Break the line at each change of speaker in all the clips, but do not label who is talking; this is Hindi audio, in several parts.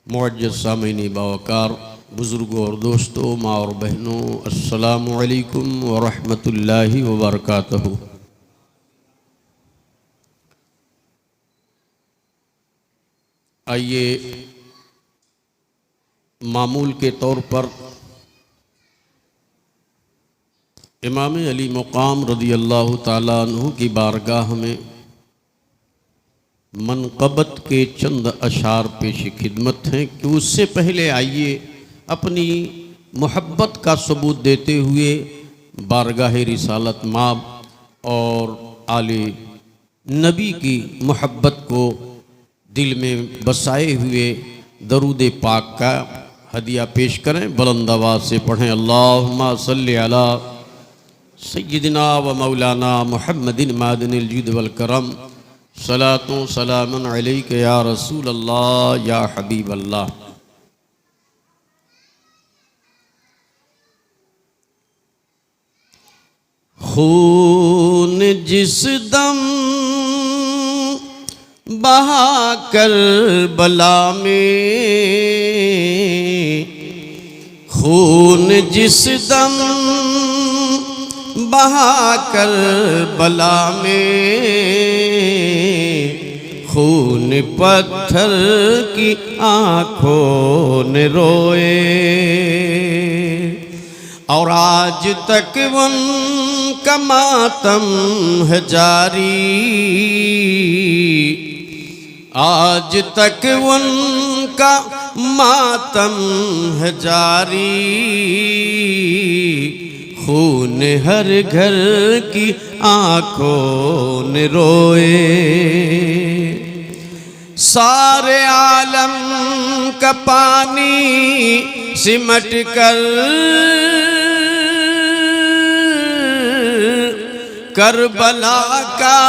मुअज्जज़ सामीनी बावकार, बुज़ुर्गों और दोस्तों, माँ और बहनों, अस्सलामु अलैकुम व रहमतुल्लाहि व बरकातहू। आइए मामूल के तौर पर इमाम अली मुक़ाम रज़ियल्लाहु ताला अन्हु की बारगाह में मनक़बत के चंद अशार पेश खिदमत हैं कि उससे पहले आइए अपनी मोहब्बत का सबूत देते हुए बारगाह रिसालत माब और आले नबी की मोहब्बत को दिल में बसाए हुए दरूद पाक का हदिया पेश करें। बुलंद आवाज़ से पढ़ें, अल्लाहुम्मा सल्लि अला सय्यिदिना व मौलाना मुहम्मदिन मादनिल जुद वल करम, सलातु सलामुन अलैका या रसूल अल्लाह या हबीब अल्लाह। खून जिस दम बहा करबला में, खून जिस दम बहा करबला में, खून पत्थर की आँखों ने रोए और आज तक उनका मातम है जारी, आज तक उनका मातम है जारी। खून हर घर की आँखों ने रोए, सारे आलम का पानी सिमट कर करबला का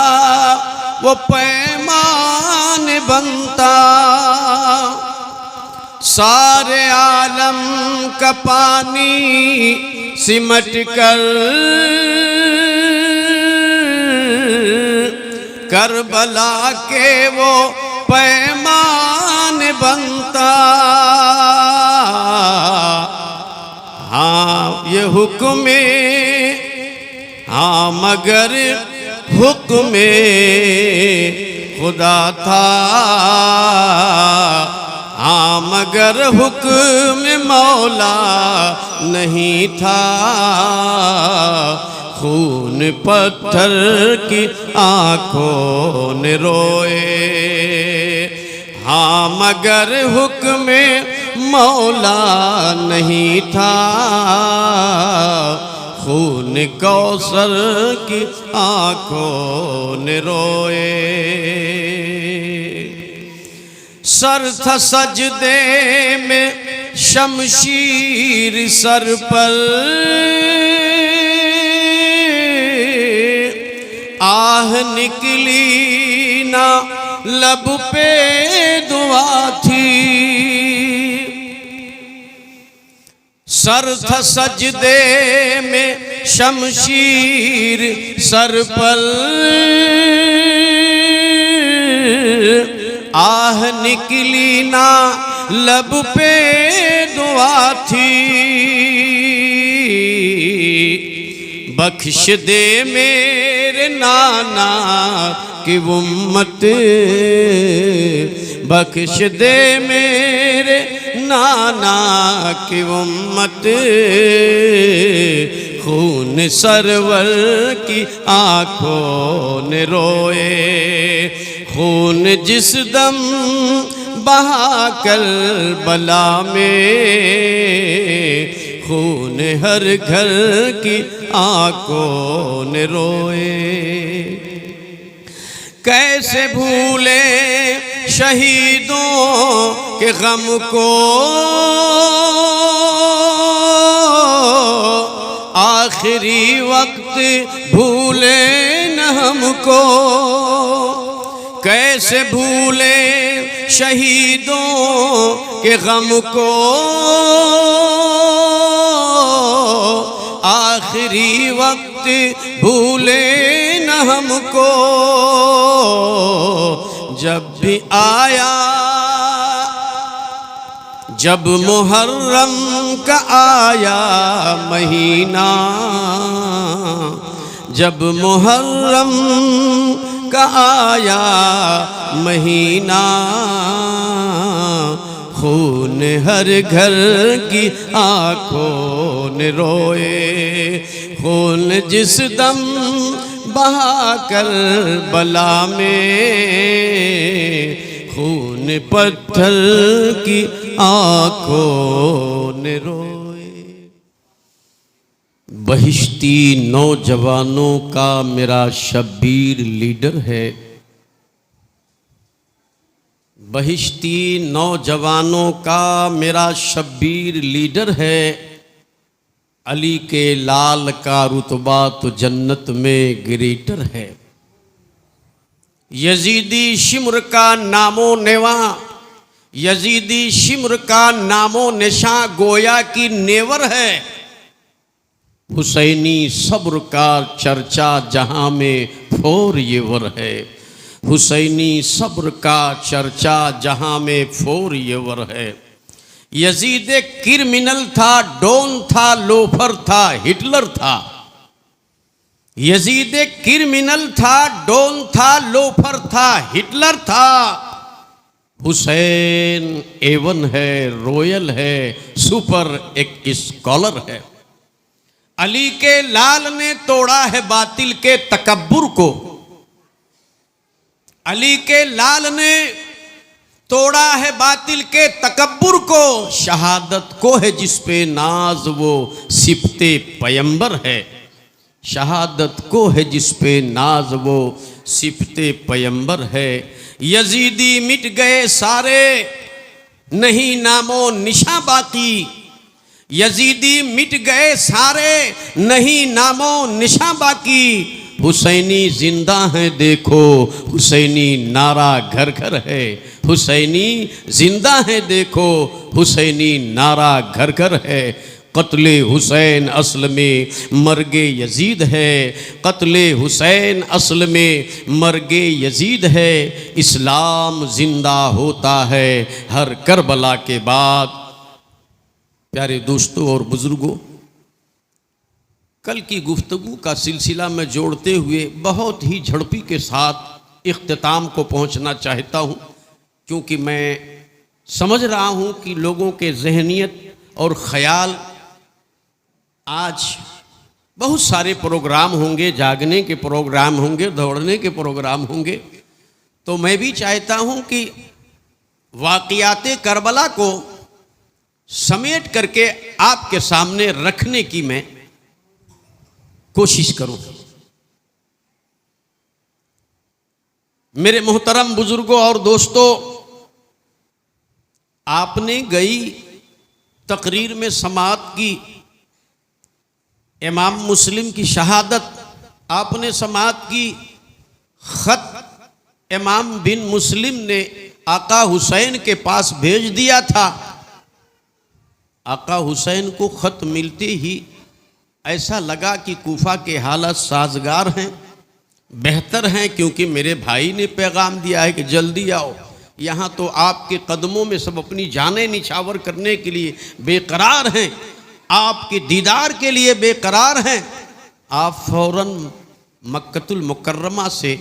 वो पैमान बनता, सारे आलम का पानी सिमट कर करबला के वो पैमान बनता। हाँ ये हुक्म, हाँ मगर हुक्म खुदा था, हाँ मगर हुक्म मौला नहीं था। खून पत्थर की आँखों ने रोए, हाँ मगर हुक्म मौला नहीं था। खून कौसर की आँखों ने रोए, सर था सजदे में शमशीर सर पर, आह निकली ना लब पे दुआ थी। सर था सजदे में शमशीर सर पर, आह निकली ना लब पे दुआ थी। बख्श दे मेरे नाना की उम्मत, बख्श दे मेरे नाना की उम्मत। खून सरवर की आँखों ने रोए, खून जिस दम बहा करबला में, खून हर घर की आँखों ने रोए। कैसे भूले शहीदों के गम को, आखिरी वक्त भूले न हमको। कैसे भूले शहीदों के गम को, आखिरी वक्त भूले न हमको। जब भी आया जब मुहर्रम का आया महीना, जब मुहर्रम का आया महीना, खून हर घर की आंखों ने रोए, खून जिस दम बहा कर बला में, खून पत्थर की आंखों ने रोए। बहिश्ती नौजवानों का मेरा शब्बीर लीडर है, बहिश्ती नौजवानों का मेरा शब्बीर लीडर है। अली के लाल का रुतबा तो जन्नत में ग्रेटर है। यजीदी शिम्र का नामो नेवा, यजीदी शिम्र का नामो निशा गोया की नेवर है। हुसैनी सब्र का चर्चा जहां में फोर येवर है, हुसैनी सब्र का चर्चा जहां में फोर येवर है। यजीद क्रिमिनल था, डॉन था, लोफर था, हिटलर था। यजीद क्रिमिनल था, डॉन था, लोफर था, हिटलर था। हुसैन एवन है, रॉयल है, सुपर एक स्कॉलर है। अली के लाल ने तोड़ा है बातिल के तकब्बुर को, अली के लाल ने तोड़ा है बातिल के तकब्बुर को। शहादत को है जिस पे नाज वो सिफते पैगंबर है, शहादत को है जिस पे नाज वो सिफते पैगंबर है। यजीदी मिट गए सारे, नहीं नामो निशा बाकी, यजीदी मिट गए सारे, नहीं नामो निशा बाकी। हुसैनी जिंदा है देखो, हुसैनी नारा घर घर है, हुसैनी जिंदा है देखो, हुसैनी नारा घर घर है। कत्ले हुसैन असल में मर्गे यजीद है, कत्ले हुसैन असल में मर्गे यजीद है। इस्लाम जिंदा होता है हर करबला के बाद। प्यारे दोस्तों और बुजुर्गों, कल की गुफ्तगू का सिलसिला में जोड़ते हुए बहुत ही झड़पी के साथ इख्तिताम को पहुंचना चाहता हूं, क्योंकि मैं समझ रहा हूं कि लोगों के जहनियत और ख़याल, आज बहुत सारे प्रोग्राम होंगे, जागने के प्रोग्राम होंगे, दौड़ने के प्रोग्राम होंगे, तो मैं भी चाहता हूं कि वाक़ियाते करबला को समेट करके आपके सामने रखने की मैं कोशिश करूं। मेरे मोहतरम बुजुर्गों और दोस्तों, आपने गई तकरीर में समाअत की, इमाम मुस्लिम की शहादत आपने समाअत की। खत इमाम बिन मुस्लिम ने आका हुसैन के पास भेज दिया था। आका हुसैन को खत मिलते ही ऐसा लगा कि कूफा के हालात साजगार हैं, बेहतर हैं, क्योंकि मेरे भाई ने पैगाम दिया है कि जल्दी आओ। यहाँ तो आपके कदमों में सब अपनी जानें निछावर करने के लिए बेकरार हैं, आपके दीदार के लिए बेकरार हैं। आप फौरन मक्कतुल मुकर्रमा से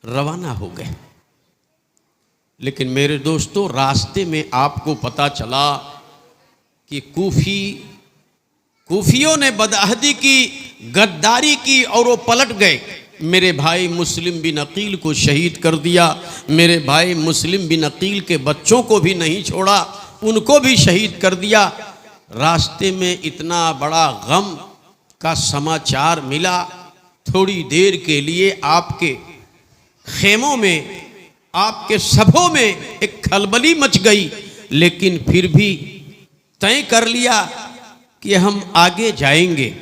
रवाना हो गए। लेकिन मेरे दोस्तों, रास्ते में आपको पता चला कि कूफियों ने बदअहदी की, गद्दारी की और वो पलट गए। मेरे भाई मुस्लिम बिन अकील को शहीद कर दिया, मेरे भाई मुस्लिम बिन अकील के बच्चों को भी नहीं छोड़ा, उनको भी शहीद कर दिया। रास्ते में इतना बड़ा गम का समाचार मिला, थोड़ी देर के लिए आपके खेमों में, आपके सभों में एक खलबली मच गई, लेकिन फिर भी तय कर लिया कि हम आगे जाएंगे।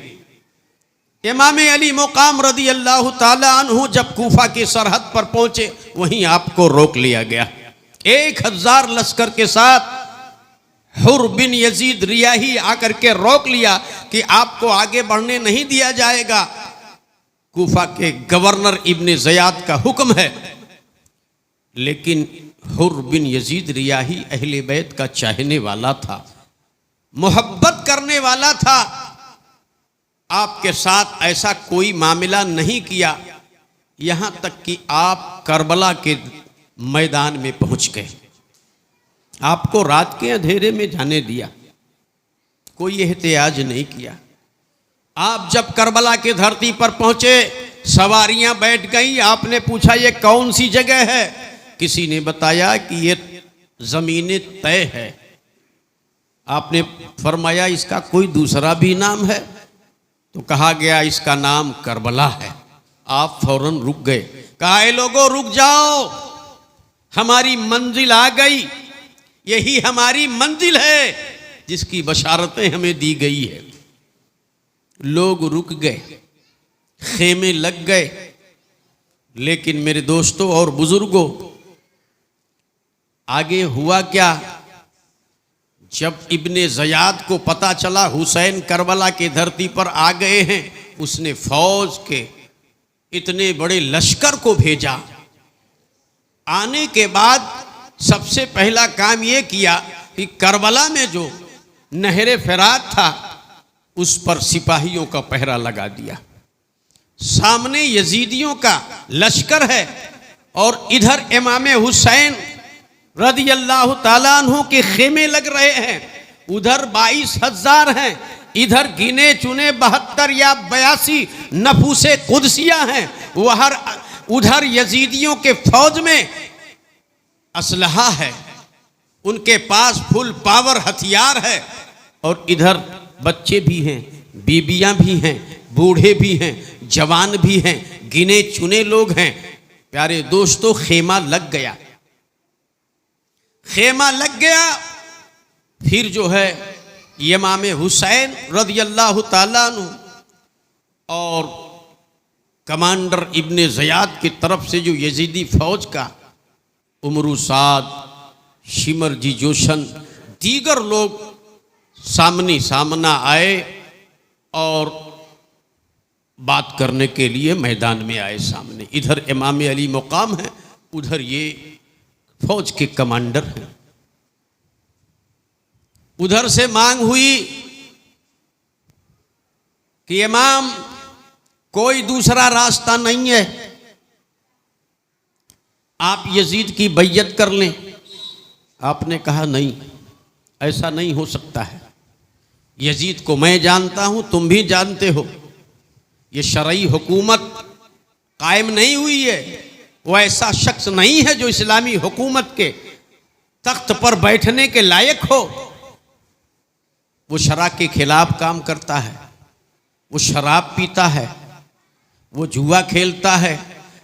इमाम अली मुकाम रदी अल्लाह ताला अन्हु जब कूफा की सरहद पर पहुंचे, वहीं आपको रोक लिया गया। 1000 लश्कर के साथ हुर बिन यजीद रियाही आकर के रोक लिया कि आपको आगे बढ़ने नहीं दिया जाएगा। कूफा के गवर्नर इब्ने ज़ियाद का हुक्म है। लेकिन हुर बिन यजीद रियाही अहले बैत का चाहने वाला था, मोहब्बत करने वाला था। आपके साथ ऐसा कोई मामला नहीं किया, यहाँ तक कि आप करबला के मैदान में पहुँच गए। आपको रात के अंधेरे में जाने दिया, कोई एहतियाज नहीं किया। आप जब करबला की धरती पर पहुँचे, सवारियां बैठ गई। आपने पूछा ये कौन सी जगह है? किसी ने बताया कि ये ज़मीन तय है। आपने फरमाया इसका कोई दूसरा भी नाम है? तो कहा गया इसका नाम करबला है। आप फौरन रुक गए, कहा ए लोगों रुक जाओ, हमारी मंजिल आ गई, यही हमारी मंजिल है जिसकी बशारतें हमें दी गई है। लोग रुक गए, खेमे लग गए। लेकिन मेरे दोस्तों और बुजुर्गों, आगे हुआ क्या? जब इब्ने ज़याद को पता चला हुसैन करबला की धरती पर आ गए हैं, उसने फौज के इतने बड़े लश्कर को भेजा। आने के बाद सबसे पहला काम यह किया कि करबला में जो नहरे फरात था उस पर सिपाहियों का पहरा लगा दिया। सामने यजीदियों का लश्कर है और इधर इमाम हुसैन रदियल्लाहु ताला अन्हु के खेमे लग रहे हैं। उधर 22,000 हैं, इधर गिने चुने 72 या 82 नफूसे कुदसिया हैं। उधर यजीदियों के फौज में असलहा है, उनके पास फुल पावर हथियार है। और इधर बच्चे भी हैं, बीबियां भी हैं, बूढ़े भी हैं, जवान भी हैं, गिने चुने लोग हैं। प्यारे दोस्तों, खेमा लग गया, खेमा लग गया। फिर जो है इमाम हुसैन रदियल्लाहु ताला अन्हु और कमांडर इब्ने ज़याद की तरफ से जो यजीदी फौज का उमरू साद, शिमर जी जोशन, दीगर लोग सामने सामना आए और बात करने के लिए मैदान में आए सामने। इधर इमाम अली मुकाम है, उधर ये फौज के कमांडर हैं। उधर से मांग हुई कि इमाम कोई दूसरा रास्ता नहीं है, आप यजीद की बैयत कर लें। आपने कहा नहीं, ऐसा नहीं हो सकता है। यजीद को मैं जानता हूं, तुम भी जानते हो। ये शरई हुकूमत कायम नहीं हुई है, वो ऐसा शख्स नहीं है जो इस्लामी हुकूमत के तख्त पर बैठने के लायक हो। वो शरा के खिलाफ काम करता है, वो शराब पीता है, वो जुआ खेलता है,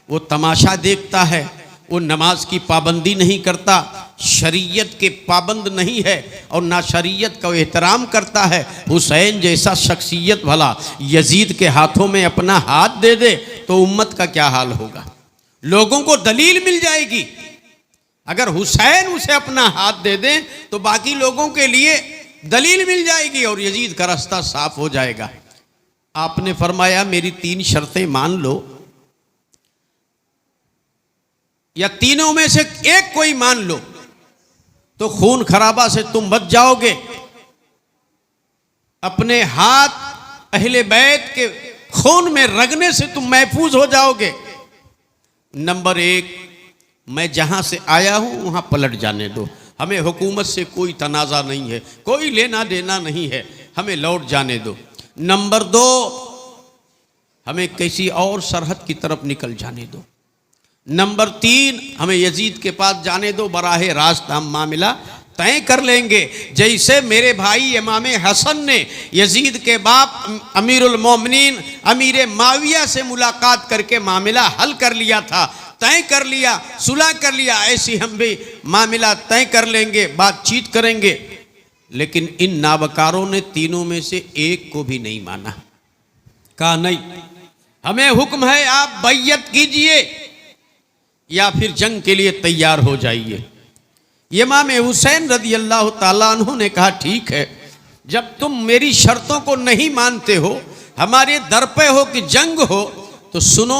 वो तमाशा देखता है, वो नमाज की पाबंदी नहीं करता, शरीयत के पाबंद नहीं है और ना शरीयत का एहतराम करता है। हुसैन जैसा शख्सियत भला यजीद के हाथों में अपना हाथ दे दे तो उम्मत का क्या हाल होगा? लोगों को दलील मिल जाएगी। अगर हुसैन उसे अपना हाथ दे दे तो बाकी लोगों के लिए दलील मिल जाएगी और यजीद का रास्ता साफ हो जाएगा। आपने फरमाया मेरी 3 शर्तें मान लो, या तीनों में से एक कोई मान लो तो खून खराबा से तुम बच जाओगे, अपने हाथ अहले बैत के खून में रगने से तुम महफूज हो जाओगे। नंबर 1, मैं जहां से आया हूं वहां पलट जाने दो, हमें हुकूमत से कोई तनाज़ा नहीं है, कोई लेना देना नहीं है, हमें लौट जाने दो। नंबर 2, हमें किसी और सरहद की तरफ निकल जाने दो। नंबर 3, हमें यजीद के पास जाने दो, बराहे रास्त हम मामला तय कर लेंगे। जैसे मेरे भाई इमाम हसन ने यजीद के बाप अमीरुल मोमिनीन अमीर माविया से मुलाकात करके मामला हल कर लिया था, तय कर लिया, सुलह कर लिया, ऐसी हम भी मामला तय कर लेंगे, बातचीत करेंगे। लेकिन इन नावकारों ने तीनों में से एक को भी नहीं माना। कहा नहीं, हमें हुक्म है आप बैयत कीजिए या फिर जंग के लिए तैयार हो जाइए। इमाम हुसैन रदियल्लाहु ताला अन्हु ने कहा ठीक है, जब तुम मेरी शर्तों को नहीं मानते हो, हमारे दर पे हो कि जंग हो, तो सुनो,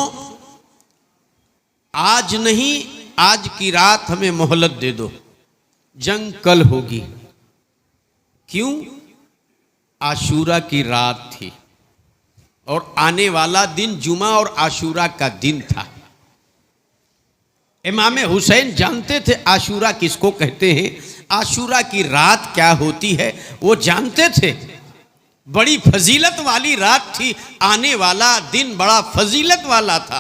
आज नहीं आज की रात हमें मोहलत दे दो, जंग कल होगी। क्यों? आशूरा की रात थी और आने वाला दिन जुमा और आशूरा का दिन था। इमाम हुसैन जानते थे आशूरा किसको कहते हैं, आशूरा की रात क्या होती है, वो जानते थे। बड़ी फजीलत वाली रात थी, आने वाला दिन बड़ा फजीलत वाला था।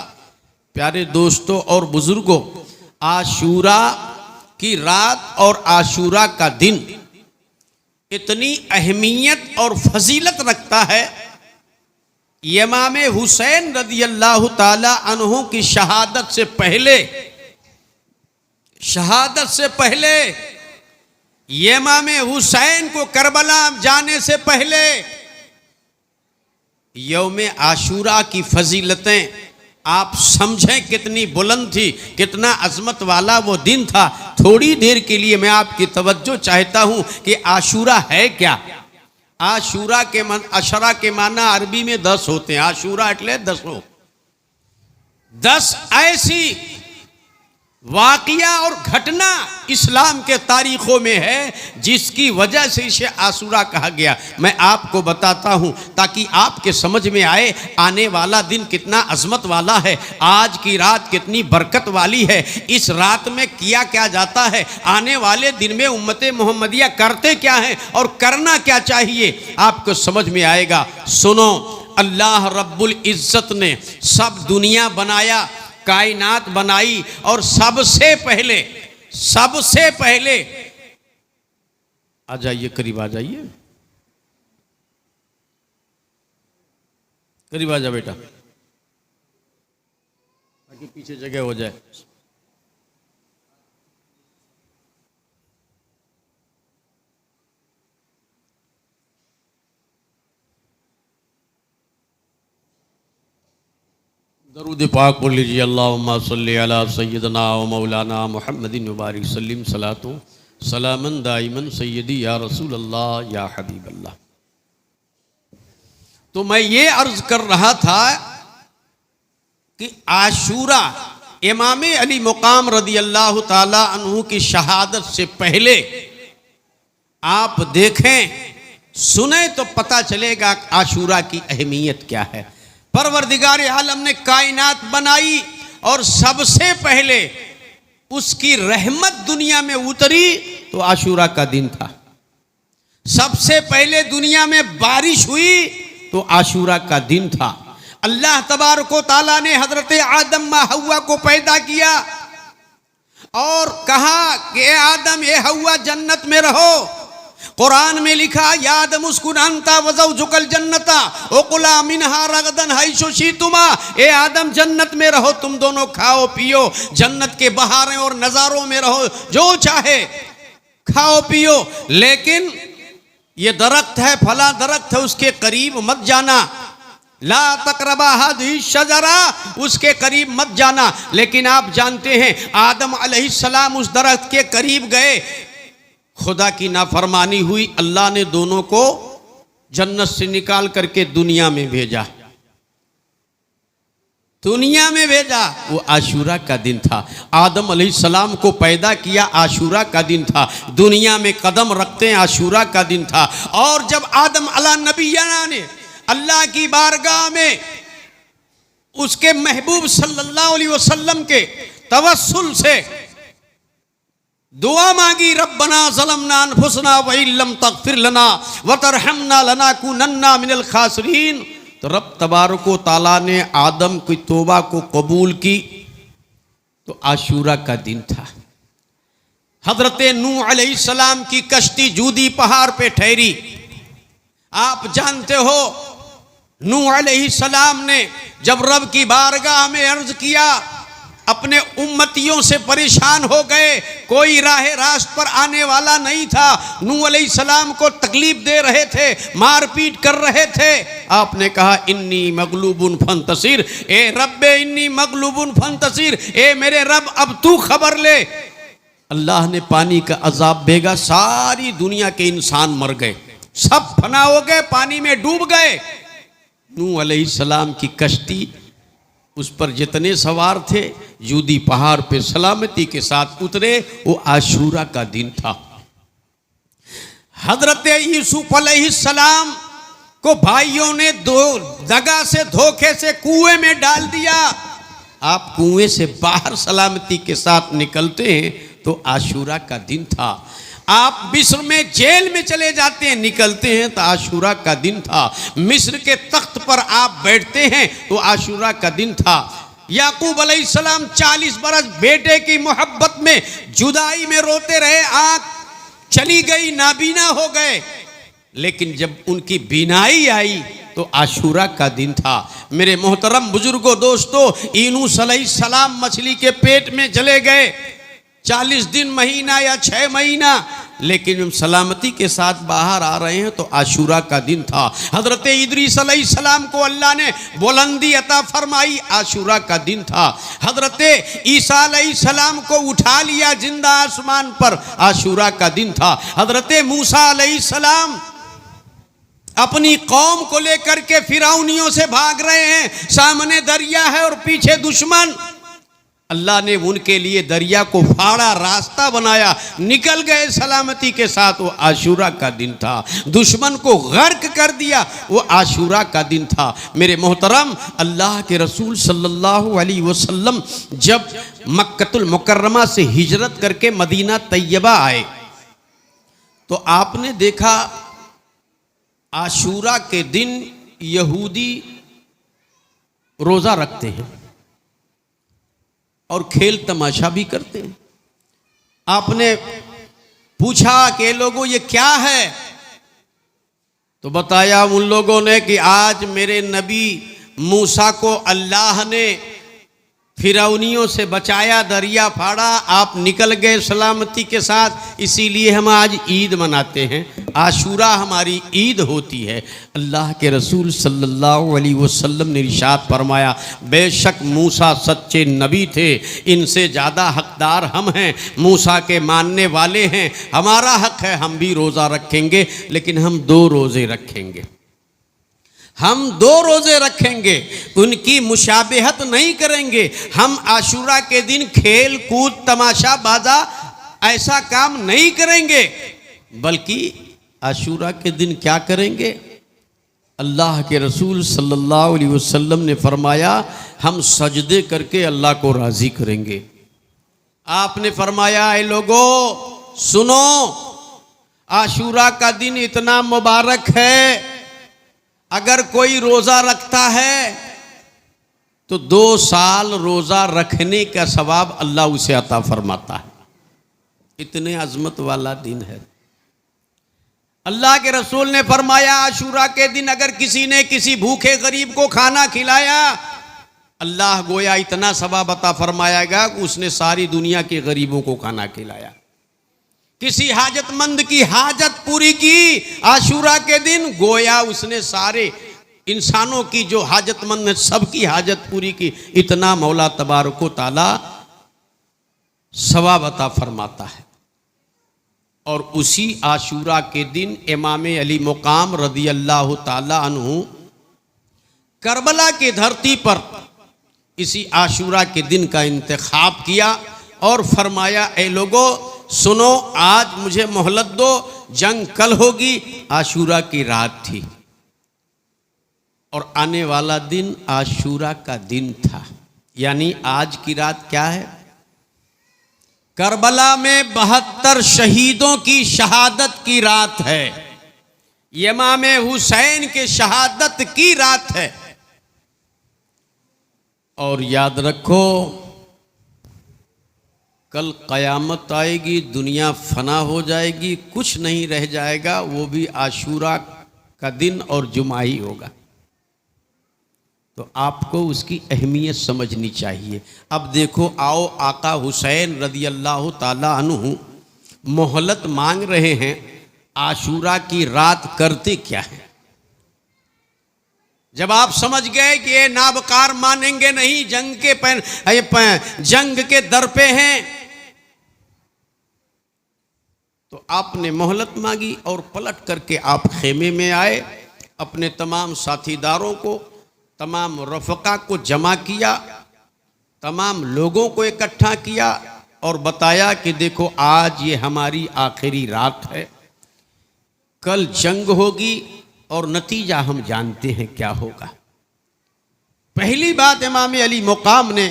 प्यारे दोस्तों और बुजुर्गों, आशूरा की रात और आशूरा का दिन इतनी अहमियत और फजीलत रखता है। इमाम हुसैन रदियल्लाहु ताला अन्हु की शहादत से पहले इमाम हुसैन को करबला जाने से पहले यौम आशूरा की फजीलतें आप समझें कितनी बुलंद थी, कितना अजमत वाला वो दिन था। थोड़ी देर के लिए मैं आपकी तवज्जो चाहता हूं कि आशूरा है क्या। आशूरा के अशरा के माना अरबी में 10 होते हैं। आशूरा एटले 10 ऐसी वाकिया और घटना इस्लाम के तारीखों में है जिसकी वजह से इसे आशूरा कहा गया। मैं आपको बताता हूं ताकि आपके समझ में आए आने वाला दिन कितना अजमत वाला है, आज की रात कितनी बरकत वाली है, इस रात में किया क्या जाता है, आने वाले दिन में उम्मते मोहम्मदिया करते क्या है और करना क्या चाहिए, आपको समझ में आएगा। सुनो, अल्लाह रब्बुल इज्जत ने सब दुनिया बनाया, कायनात बनाई और सबसे पहले आ जाइए, करीब आ जाइए, करीब आ जा बेटा ताकि पीछे जगह हो जाए। दरूद पाक बोल लीजिए। अल्लाहुम्मा सल्ली अला सय्यदना व मौलाना मुहम्मदिन मुबारक सल्लिम सलातो सलामन दाइमन सय्यदी या रसूल अल्लाह या हबीब अल्लाह। तो मैं ये अर्ज कर रहा था कि आशूरा इमाम अली मुकाम रदियल्लाहु ताला अन्हु की शहादत से पहले आप देखें सुने तो पता चलेगा आशूरा की अहमियत क्या है। परवरदिगार आलम ने कायनात बनाई और सबसे पहले उसकी रहमत दुनिया में उतरी तो आशूरा का दिन था। सबसे पहले दुनिया में बारिश हुई तो आशूरा का दिन था। अल्लाह तबारक व तआला ने हजरत आदम व हव्वा को पैदा किया और कहा कि ए आदम ए हव्वा जन्नत में रहो। कुरान में लिखा या आदम उस्कुन अंता वज़ौजुकल जन्नता वकुला मिनहा रगदन हैसु शीतुमा। ए आदम जन्नत में रहो, तुम दोनों खाओ पियो, जन्नत के बहारें और नज़ारों में रहो, जो चाहे खाओ पियो, लेकिन ये दरख्त है, फला दरख्त है, उसके करीब मत जाना। ला तकरबा हादिही शजरा, उसके करीब मत जाना। लेकिन आप जानते हैं आदम अलैहिस्सलाम उस दरख्त के करीब गए, खुदा की नाफरमानी हुई, अल्लाह ने दोनों को जन्नत से निकाल करके दुनिया में भेजा। वो आशूरा का दिन था। आदम अलैहिस्सलाम को पैदा किया, आशूरा का दिन था। दुनिया में कदम रखते हैं, आशूरा का दिन था। और जब आदम अला नबीना ने अल्लाह की बारगाह में उसके महबूब सल्लल्लाहु अलैहि वसल्लम के तवस्सुल से दुआ मांगी, रब्बना ज़लमना अनफुसना व इल्लम तग़फिर लना व तरहमना लनाकुनन्ना मिनल खासिरीन, तो रब तबारक व तआला ने आदम की तौबा को कबूल की। तो आशूरा का दिन था। हजरत नूह अलैहिस्सलाम की कश्ती जूदी पहाड़ पे ठहरी। आप जानते हो नूह अलैहिस्सलाम ने जब रब की बारगाह में अर्ज किया, अपने उम्मतियों से परेशान हो गए, कोई राह रास्त पर आने वाला नहीं था। नूह अलैहिस्सलाम को तकलीफ दे रहे थे, मारपीट कर रहे थे। आपने कहा इन्नी मगलूबुन फंतसिर, ए रब्बे इन्नी मगलूबुन फंतसिर, ए मेरे रब अब तू खबर ले। अल्लाह ने पानी का अजाब भेजा, सारी दुनिया के इंसान मर गए, सब फना हो गए, पानी में डूब गए। नूह अलैहिस्सलाम की कश्ती उस पर जितने सवार थे जूदी पहाड़ पे सलामती के साथ उतरे। वो आशूरा का दिन था। हजरत यूसुफ अलैहिस्सलाम को भाइयों ने दगा से धोखे से कुएं में डाल दिया। आप कुएं से बाहर सलामती के साथ निकलते हैं तो आशूरा का दिन था। आप मिस्र में जेल में चले जाते हैं, निकलते हैं तो आशूरा का दिन था। मिस्र के तख्त पर आप बैठते हैं तो आशूरा का दिन था। याकूब अलैहिस्सलाम 40 बरस बेटे की मोहब्बत में जुदाई में रोते रहे, आंख चली गई, नाबीना हो गए, लेकिन जब उनकी बीनाई आई तो आशूरा का दिन था। मेरे मोहतरम बुजुर्गों, दोस्तों, यूनुस अलैहिस्सलाम मछली के पेट में चले गए 40 दिन, महीना या 6 महीना, लेकिन हम सलामती के साथ बाहर आ रहे हैं तो आशूरा का दिन था। हजरत इदरीस अलैहिस्सलाम को अल्लाह ने बुलंदी अता फरमाई, आशूरा का दिन था। हजरत ईसा अलैहिस्सलाम को उठा लिया जिंदा आसमान पर, आशूरा का दिन था। हजरत मूसा अलैहिस्सलाम अपनी कौम को लेकर के फिरौनियों से भाग रहे हैं, सामने दरिया है और पीछे दुश्मन। अल्लाह ने उनके लिए दरिया को फाड़ा, रास्ता बनाया, निकल गए सलामती के साथ। वो आशूरा का दिन था। दुश्मन को गर्क कर दिया, वो आशूरा का दिन था। मेरे मोहतरम, अल्लाह के रसूल सल्लल्लाहु अलैहि वसल्लम जब मक्कतुल मुकर्रमा से हिजरत करके मदीना तैयबा आए तो आपने देखा आशूरा के दिन यहूदी रोज़ा रखते हैं और खेल तमाशा भी करते हैं। आपने पूछा कि लोगों ये क्या है, तो बताया उन लोगों ने कि आज मेरे नबी मूसा को अल्लाह ने फिरौनियों से बचाया, दरिया फाड़ा, आप निकल गए सलामती के साथ, इसीलिए हम आज ईद मनाते हैं। आशूरा हमारी ईद होती है। अल्लाह के रसूल सल्लल्लाहु अलैहि वसल्लम ने इरशाद फरमाया, बेशक मूसा सच्चे नबी थे, इनसे ज़्यादा हकदार हम हैं, मूसा के मानने वाले हैं, हमारा हक है, हम भी रोज़ा रखेंगे, लेकिन हम 2 रोज़े रखेंगे। हम 2 रोज़े रखेंगे, उनकी मुशाबहत नहीं करेंगे। हम आशूरा के दिन खेल कूद तमाशा बाजा ऐसा काम नहीं करेंगे, बल्कि आशूरा के दिन क्या करेंगे? अल्लाह के रसूल सल्लल्लाहु अलैहि वसल्लम ने फरमाया, हम सजदे करके अल्लाह को राज़ी करेंगे। आपने फरमाया, ऐ लोगों सुनो, आशूरा का दिन इतना मुबारक है, अगर कोई रोज़ा रखता है तो 2 साल रोज़ा रखने का सवाब अल्लाह उसे अता फरमाता है। इतने अजमत वाला दिन है। अल्लाह के रसूल ने फरमाया, आशूरा के दिन अगर किसी ने किसी भूखे गरीब को खाना खिलाया, अल्लाह गोया इतना सवाब अता फरमाएगा कि उसने सारी दुनिया के गरीबों को खाना खिलाया। किसी हाजतमंद की हाजत पूरी की आशूरा के दिन, गोया उसने सारे इंसानों की जो हाजतमंद है सबकी हाजत पूरी की। इतना मौला तबारक व तआला सवाब अता फरमाता है। और उसी आशूरा के दिन इमाम अली मुकाम रज़ी अल्लाह ताला अन्हु करबला की धरती पर इसी आशूरा के दिन का इंतखाब किया और फरमाया, ऐ लोगों सुनो, आज मुझे मोहलत दो, जंग कल होगी। आशूरा की रात थी और आने वाला दिन आशूरा का दिन था। यानी आज की रात क्या है? करबला में 72 शहीदों की शहादत की रात है। इमाम हुसैन के शहादत की रात है। और याद रखो, कल क़यामत आएगी, दुनिया फना हो जाएगी, कुछ नहीं रह जाएगा, वो भी आशूरा का दिन और जुमा ही होगा। तो आपको उसकी अहमियत समझनी चाहिए। अब देखो, आओ, आका हुसैन रज़ी अल्लाह ताला अन्हु मोहलत मांग रहे हैं, आशूरा की रात करते क्या है? जब आप समझ गए कि ये नाबकार मानेंगे नहीं, जंग के दर पे हैं, तो आपने मोहलत मांगी और पलट करके आप खेमे में आए, अपने तमाम साथीदारों को तमाम रफ़क़ा को जमा किया, तमाम लोगों को इकट्ठा किया और बताया कि देखो आज ये हमारी आखिरी रात है, कल जंग होगी और नतीजा हम जानते हैं क्या होगा। पहली बात इमाम अली मुकाम ने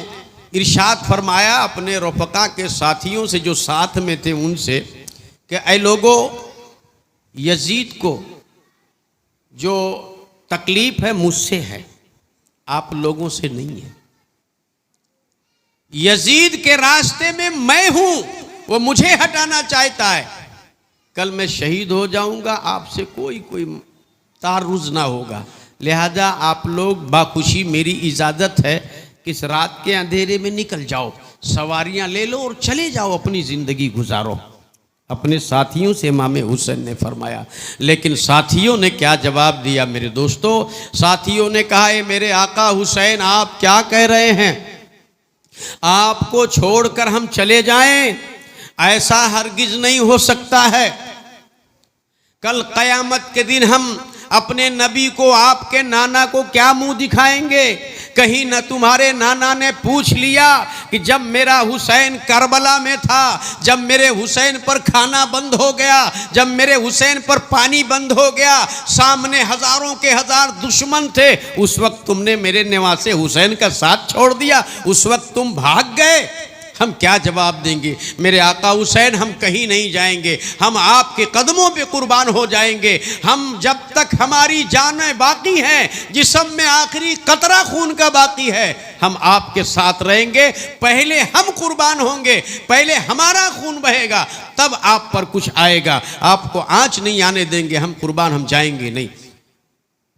इरशाद फरमाया अपने रफ़क़ा के साथियों से जो साथ में थे उनसे कि ऐ लोगों, यजीद को जो तकलीफ़ है मुझसे है, आप लोगों से नहीं है। यजीद के रास्ते में मैं हूं, वो मुझे हटाना चाहता है। कल मैं शहीद हो जाऊंगा, आपसे कोई तारुज़ ना होगा। लिहाजा आप लोग बाखुशी, मेरी इजाज़त है कि इस रात के अंधेरे में निकल जाओ, सवारियां ले लो और चले जाओ, अपनी ज़िंदगी गुजारो। अपने साथियों से इमाम हुसैन ने फरमाया। लेकिन साथियों ने क्या जवाब दिया मेरे दोस्तों? साथियों ने कहा, ए मेरे आका हुसैन, आप क्या कह रहे हैं? आपको छोड़कर हम चले जाएं, ऐसा हरगिज नहीं हो सकता है। कल क़यामत के दिन हम अपने नबी को, आपके नाना को क्या मुंह दिखाएंगे? कहीं न तुम्हारे नाना ने पूछ लिया कि जब मेरा हुसैन करबला में था, जब मेरे हुसैन पर खाना बंद हो गया, जब मेरे हुसैन पर पानी बंद हो गया, सामने हजारों के हजार दुश्मन थे, उस वक्त तुमने मेरे निवासे हुसैन का साथ छोड़ दिया, उस वक्त तुम भाग गए। हम क्या जवाब देंगे? मेरे आका हुसैन, हम कहीं नहीं जाएंगे, हम आपके कदमों पे कुर्बान हो जाएंगे। हम जब तक हमारी जानें बाकी हैं, जिस्म में आखिरी कतरा खून का बाकी है, हम आपके साथ रहेंगे। पहले हम कुर्बान होंगे, पहले हमारा खून बहेगा, तब आप पर कुछ आएगा। आपको आंच नहीं आने देंगे, हम कुर्बान, हम जाएंगे नहीं।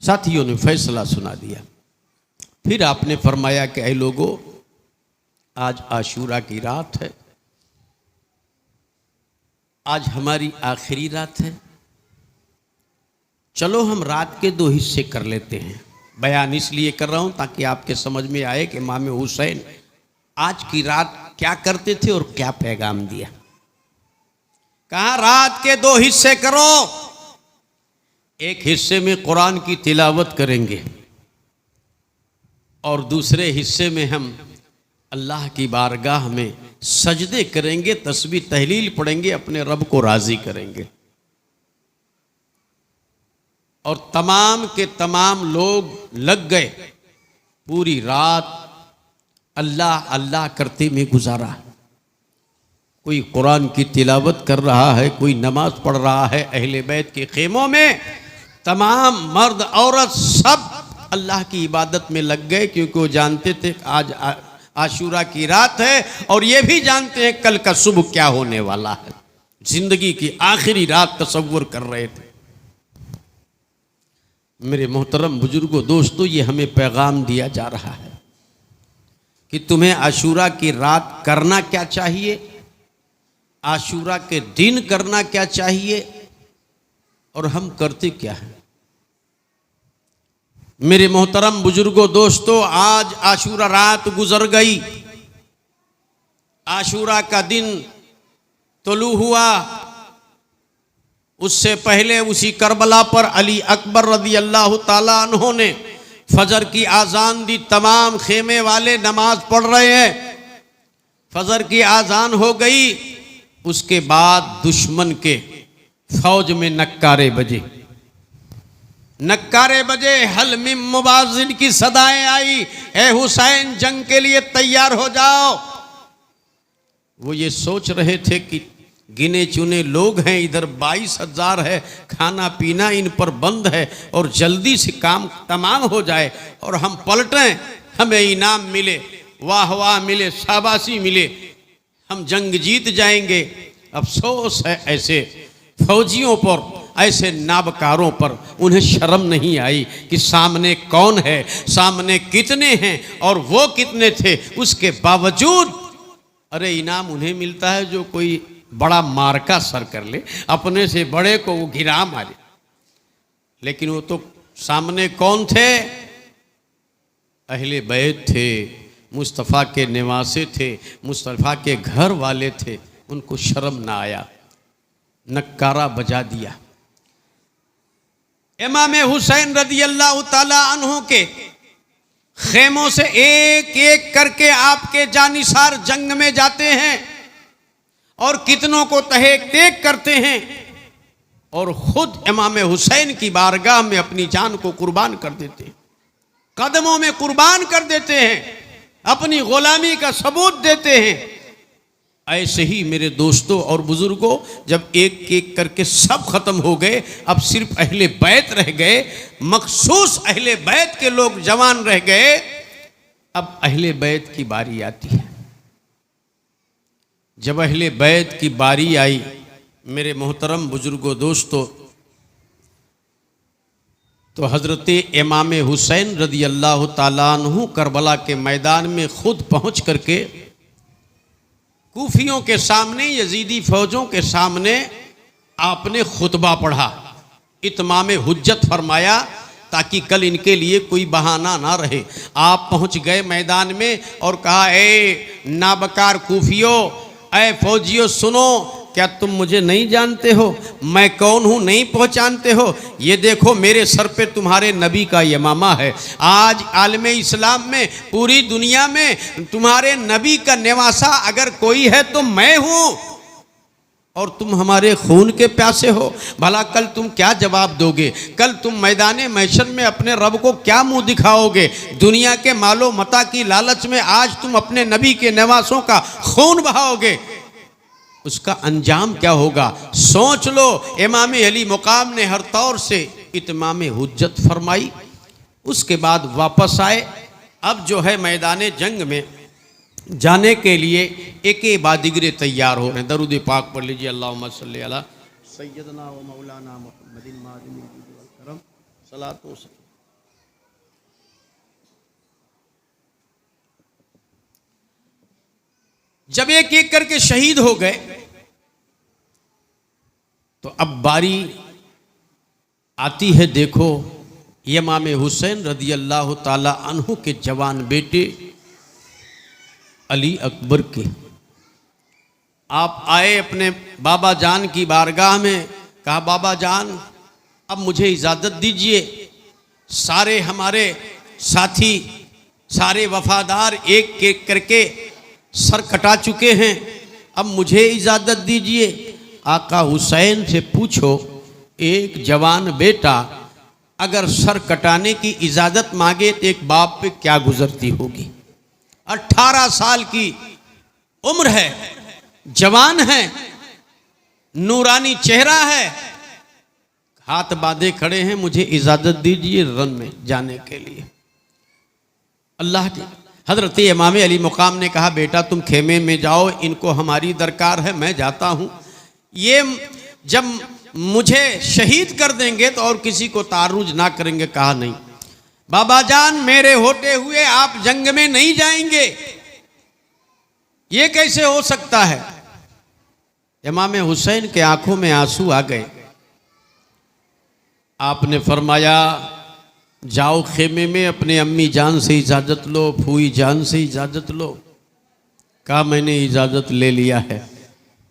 साथियों ने फैसला सुना दिया। फिर आपने फरमाया कि ऐ लोगों, आज आशूरा की रात है, आज हमारी आखिरी रात है, चलो हम रात के 2 हिस्से कर लेते हैं। बयान इसलिए कर रहा हूं ताकि आपके समझ में आए कि इमाम हुसैन आज की रात क्या करते थे और क्या पैगाम दिया। कहा रात के 2 हिस्से करो, एक हिस्से में कुरान की तिलावत करेंगे और दूसरे हिस्से में हम अल्लाह की बारगाह में सजदे करेंगे, तस्बीह तहलील पढ़ेंगे, अपने रब को राज़ी करेंगे। और तमाम के तमाम लोग लग गए, पूरी रात अल्लाह अल्लाह करते में गुजारा। कोई कुरान की तिलावत कर रहा है, कोई नमाज पढ़ रहा है। अहले बैत के खेमों में तमाम मर्द औरत सब अल्लाह की इबादत में लग गए, क्योंकि वो जानते थे आज आशूरा की रात है और ये भी जानते हैं कल का सुबह क्या होने वाला है। जिंदगी की आखिरी रात तसव्वुर कर रहे थे। मेरे मोहतरम बुजुर्गों, दोस्तों, ये हमें पैगाम दिया जा रहा है कि तुम्हें आशूरा की रात करना क्या चाहिए, आशूरा के दिन करना क्या चाहिए, और हम करते क्या हैं। मेरे मोहतरम बुजुर्गों, दोस्तों, आज आशूरा रात गुजर गई, आशूरा का दिन तुलू हुआ। उससे पहले उसी करबला पर अली अकबर रज़ी अल्लाह ताला अन्हो ने फजर की आज़ान दी। तमाम खेमे वाले नमाज पढ़ रहे हैं, फजर की आज़ान हो गई। उसके बाद दुश्मन के फौज में नक्कारे बजे, नक्कारे बजे, हल मिम मुबाजिन की सदाएं आई, ए हुसैन जंग के लिए तैयार हो जाओ। वो ये सोच रहे थे कि गिने चुने लोग हैं, इधर 22,000 है, खाना पीना इन पर बंद है और जल्दी से काम तमाम हो जाए और हम पलटें, हमें इनाम मिले, वाह वाह मिले, शाबाशी मिले, हम जंग जीत जाएंगे। अफसोस है ऐसे फौजियों पर, ऐसे नाबकारों पर। उन्हें शर्म नहीं आई कि सामने कौन है, सामने कितने हैं और वो कितने थे। उसके बावजूद अरे इनाम उन्हें मिलता है जो कोई बड़ा मार्का सर कर ले, अपने से बड़े को वो गिरा मारे। लेकिन वो तो सामने कौन थे? अहले बैत थे, मुस्तफ़ा के निवासे थे, मुस्तफ़ा के घर वाले थे। उनको शर्म ना आया, नक्कारा बजा दिया। इमाम हुसैन रज़ी अल्लाह ताला अन्हु के खेमों से एक एक करके आपके जानिसार जंग में जाते हैं और कितनों को तहेक तेक करते हैं और खुद इमाम हुसैन की बारगाह में अपनी जान को कुर्बान कर देते हैं, कदमों में कुर्बान कर देते हैं, अपनी गुलामी का सबूत देते हैं। ऐसे ही मेरे दोस्तों और बुजुर्गों, जब एक एक करके सब खत्म हो गए, अब सिर्फ अहले बैत रह गए, मखसूस अहले बैत के लोग जवान रह गए। अब अहले बैत की बारी आती है। जब अहले बैत की बारी आई, मेरे मोहतरम बुजुर्गों दोस्तों, तो हज़रत इमाम हुसैन रदी अल्लाह ताला अन्हु करबला के मैदान में खुद पहुंच करके कूफियों के सामने, यजीदी फौजों के सामने आपने खुतबा पढ़ा, इत्माम हुज्जत फरमाया, ताकि कल इनके लिए कोई बहाना ना रहे। आप पहुंच गए मैदान में और कहा, ए नाबकार कूफियों, ए फौजियों, सुनो, क्या तुम मुझे नहीं जानते हो? मैं कौन हूँ नहीं पहचानते हो? ये देखो मेरे सर पे तुम्हारे नबी का यमामा है। आज आलमे इस्लाम में, पूरी दुनिया में तुम्हारे नबी का निवासा अगर कोई है तो मैं हूँ, और तुम हमारे खून के प्यासे हो। भला कल तुम क्या जवाब दोगे? कल तुम मैदान महशर में अपने रब को क्या मुंह दिखाओगे? दुनिया के मालो मता की लालच में आज तुम अपने नबी के निवासों का खून बहाओगे, उसका अंजाम क्या होगा? सोच लो। इमाम अली मुकाम ने हर तौर से इत्माम हुज्जत फरमाई। उसके बाद वापस आए। अब जो है मैदान जंग में जाने के लिए एक बाद दिगरे तैयार हो रहे हैं। दरूद पाक पढ़ लीजिए, अल्लाहुम्मा सल्ली अला सय्यदना व मौलाना मुहम्मदिन मादिन करम सलातो से। जब एक एक करके शहीद हो गए तो अब बारी आती है, देखो, इमाम हुसैन रदी अल्लाह ताला अन्हु के जवान बेटे अली अकबर के। आप आए अपने बाबा जान की बारगाह में, कहा, बाबा जान अब मुझे इजाज़त दीजिए, सारे हमारे साथी, सारे वफादार एक एक करके सर कटा चुके हैं, अब मुझे इजाज़त दीजिए। आका हुसैन से पूछो, एक जवान बेटा अगर सर कटाने की इजाज़त मांगे तो एक बाप पे क्या गुजरती होगी? 18 साल की उम्र है, जवान है, नूरानी चेहरा है, हाथ बांधे खड़े हैं, मुझे इजाज़त दीजिए रन में जाने के लिए। अल्लाह की हज़रत इमाम अली मुकाम ने कहा, बेटा तुम खेमे में जाओ, इनको हमारी दरकार है, मैं जाता हूँ। ये जब मुझे शहीद कर देंगे तो और किसी को तारुज ना करेंगे। कहा, नहीं बाबा जान, मेरे होते हुए आप जंग में नहीं जाएंगे, ये कैसे हो सकता है? इमाम हुसैन के आंखों में आंसू आ गए। आपने फरमाया, जाओ खेमे में अपने अम्मी जान से इजाज़त लो, फूई जान से इजाज़त लो। कहा, मैंने इजाज़त ले लिया है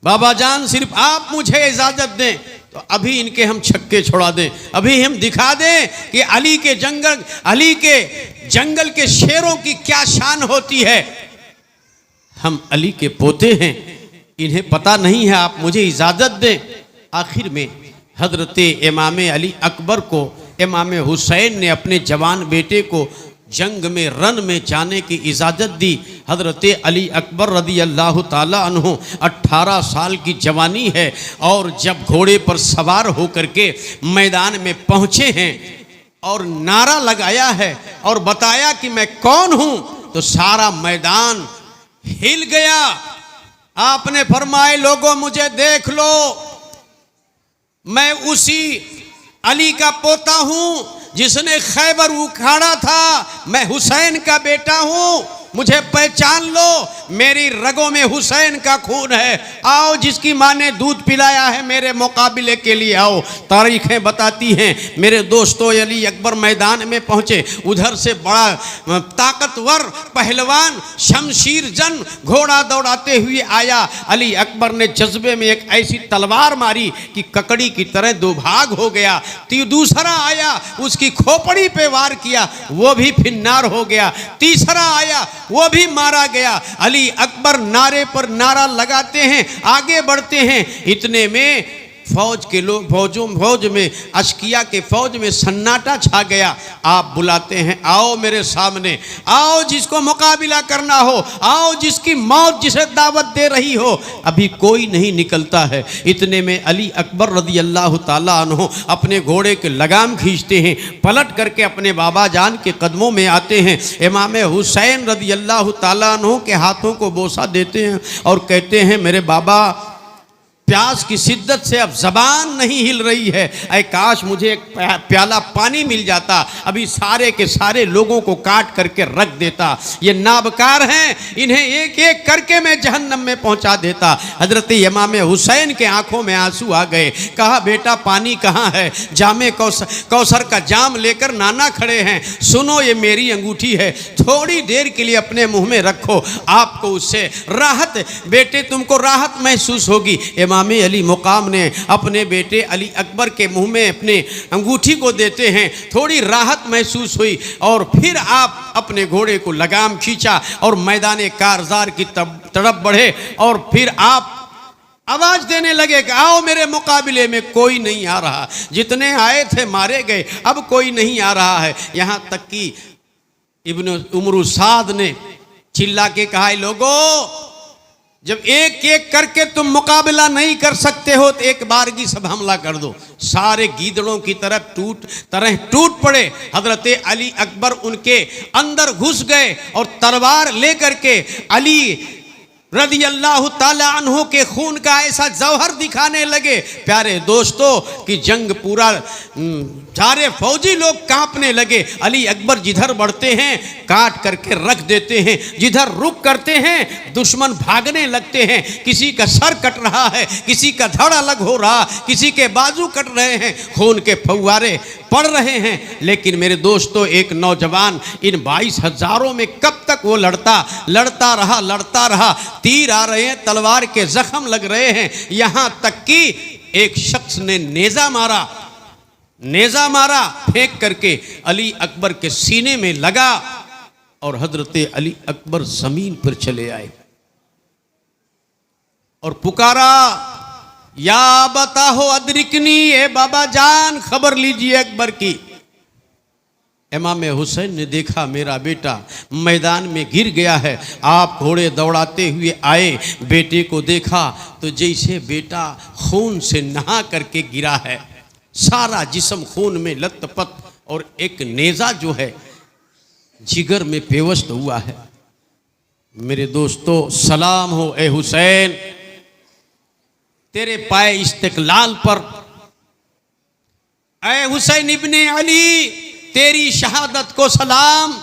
बाबा जान, सिर्फ आप मुझे इजाज़त दें तो अभी इनके हम छक्के छोड़ा दें, अभी हम दिखा दें कि अली के जंगल के शेरों की क्या शान होती है। हम अली के पोते हैं, इन्हें पता नहीं है, आप मुझे इजाज़त दें। आखिर में हज़रत इमाम अली अकबर को इमाम हुसैन ने अपने जवान बेटे को जंग में रन में जाने की इजाज़त दी। हज़रत अली अकबर रदी अल्लाह ताला अन्हु 18 साल की जवानी है, और जब घोड़े पर सवार होकर के मैदान में पहुँचे हैं और नारा लगाया है और बताया कि मैं कौन हूँ, तो सारा मैदान हिल गया। आपने फरमाए, लोगों मुझे देख लो, मैं उसी अली का पोता हूँ जिसने खैबर उखाड़ा था, मैं हुसैन का बेटा हूँ, मुझे पहचान लो, मेरी रगों में हुसैन का खून है, आओ जिसकी माँ ने दूध पिलाया है मेरे मुकाबले के लिए आओ। तारीखें बताती हैं मेरे दोस्तों, अली अकबर मैदान में पहुंचे, उधर से बड़ा ताकतवर पहलवान शमशीर जन घोड़ा दौड़ाते हुए आया। अली अकबर ने जज्बे में एक ऐसी तलवार मारी कि ककड़ी की तरह दो भाग हो गया। दूसरा आया, उसकी खोपड़ी पे वार किया, वो भी फिन्नार हो गया। तीसरा आया, वो भी मारा गया। अली अकबर नारे पर नारा लगाते हैं, आगे बढ़ते हैं। इतने में फौज के लोग फौज में अशकिया के फौज में सन्नाटा छा गया। आप बुलाते हैं, आओ मेरे सामने, आओ जिसको मुकाबिला करना हो, आओ जिसकी मौत जिसे दावत दे रही हो। अभी कोई नहीं निकलता है। इतने में अली अकबर रज़ी अल्लाह ताला अन्हु अपने घोड़े के लगाम खींचते हैं, पलट करके अपने बाबा जान के कदमों में आते हैं। इमाम हुसैन रज़ी अल्लाह ताला अन्हु के हाथों को बोसा देते हैं और कहते हैं, मेरे बाबा प्यास की शिद्दत से अब जबान नहीं हिल रही है, ऐ काश मुझे एक प्याला पानी मिल जाता, अभी सारे के सारे लोगों को काट करके रख देता। ये नाबकार हैं, इन्हें एक एक करके मैं जहन्नम में पहुंचा देता। हजरत इमाम हुसैन के आंखों में आंसू आ गए। कहा, बेटा पानी कहाँ है? जामे कौसर का जाम लेकर नाना खड़े हैं, सुनो ये मेरी अंगूठी है, थोड़ी देर के लिए अपने मुंह में रखो, आपको उससे राहत, बेटे तुमको राहत महसूस होगी। इमाम अली मुकाम ने अपने बेटे अली अकबर के मुंह में अपने अंगूठी को देते हैं, थोड़ी राहत महसूस हुई और फिर आप अपने घोड़े को लगाम खींचा और मैदान कारजार की तरफ बढ़े और फिर आप आवाज देने लगे कि आओ मेरे मुकाबले में। कोई नहीं आ रहा, जितने आए थे मारे गए, अब कोई नहीं आ रहा है। यहां तक कि इब्न उमर साद ने चिल्ला के कहा, लोगों जब एक एक करके तुम मुकाबला नहीं कर सकते हो तो एक बारगी सब हमला कर दो। सारे गीदड़ों की तरह टूट पड़े। हजरत अली अकबर उनके अंदर घुस गए और तलवार लेकर के अली रज़ी अल्लाह ताला अन्हु के खून का ऐसा जौहर दिखाने लगे प्यारे दोस्तों कि जंग पूरा, सारे फौजी लोग कांपने लगे। अली अकबर जिधर बढ़ते हैं काट करके रख देते हैं, जिधर रुक करते हैं दुश्मन भागने लगते हैं। किसी का सर कट रहा है, किसी का धड़ अलग हो रहा, किसी के बाजू कट रहे हैं, खून के फव्वारे पड़ रहे हैं। लेकिन मेरे दोस्तों, एक नौजवान इन 22,000 में कब तक वो लड़ता रहा। तीर आ रहे हैं, तलवार के जख्म लग रहे हैं, यहां तक कि एक शख्स ने नेजा मारा फेंक करके अली अकबर के सीने में लगा और हजरत अली अकबर जमीन पर चले आए और पुकारा, या बताहो अदरिकनी, ए बाबा जान खबर लीजिए अकबर की। इमाम हुसैन ने देखा मेरा बेटा मैदान में गिर गया है। आप घोड़े दौड़ाते हुए आए, बेटे को देखा तो जैसे बेटा खून से नहा करके गिरा है, सारा जिस्म खून में लथपथ और एक नेजा जो है जिगर में पेवस्त हुआ है। मेरे दोस्तों, सलाम हो ए हुसैन, तेरे पाए इस्तिकलाल पर। ए हुसैन इब्ने अली, तेरी शहादत को सलाम।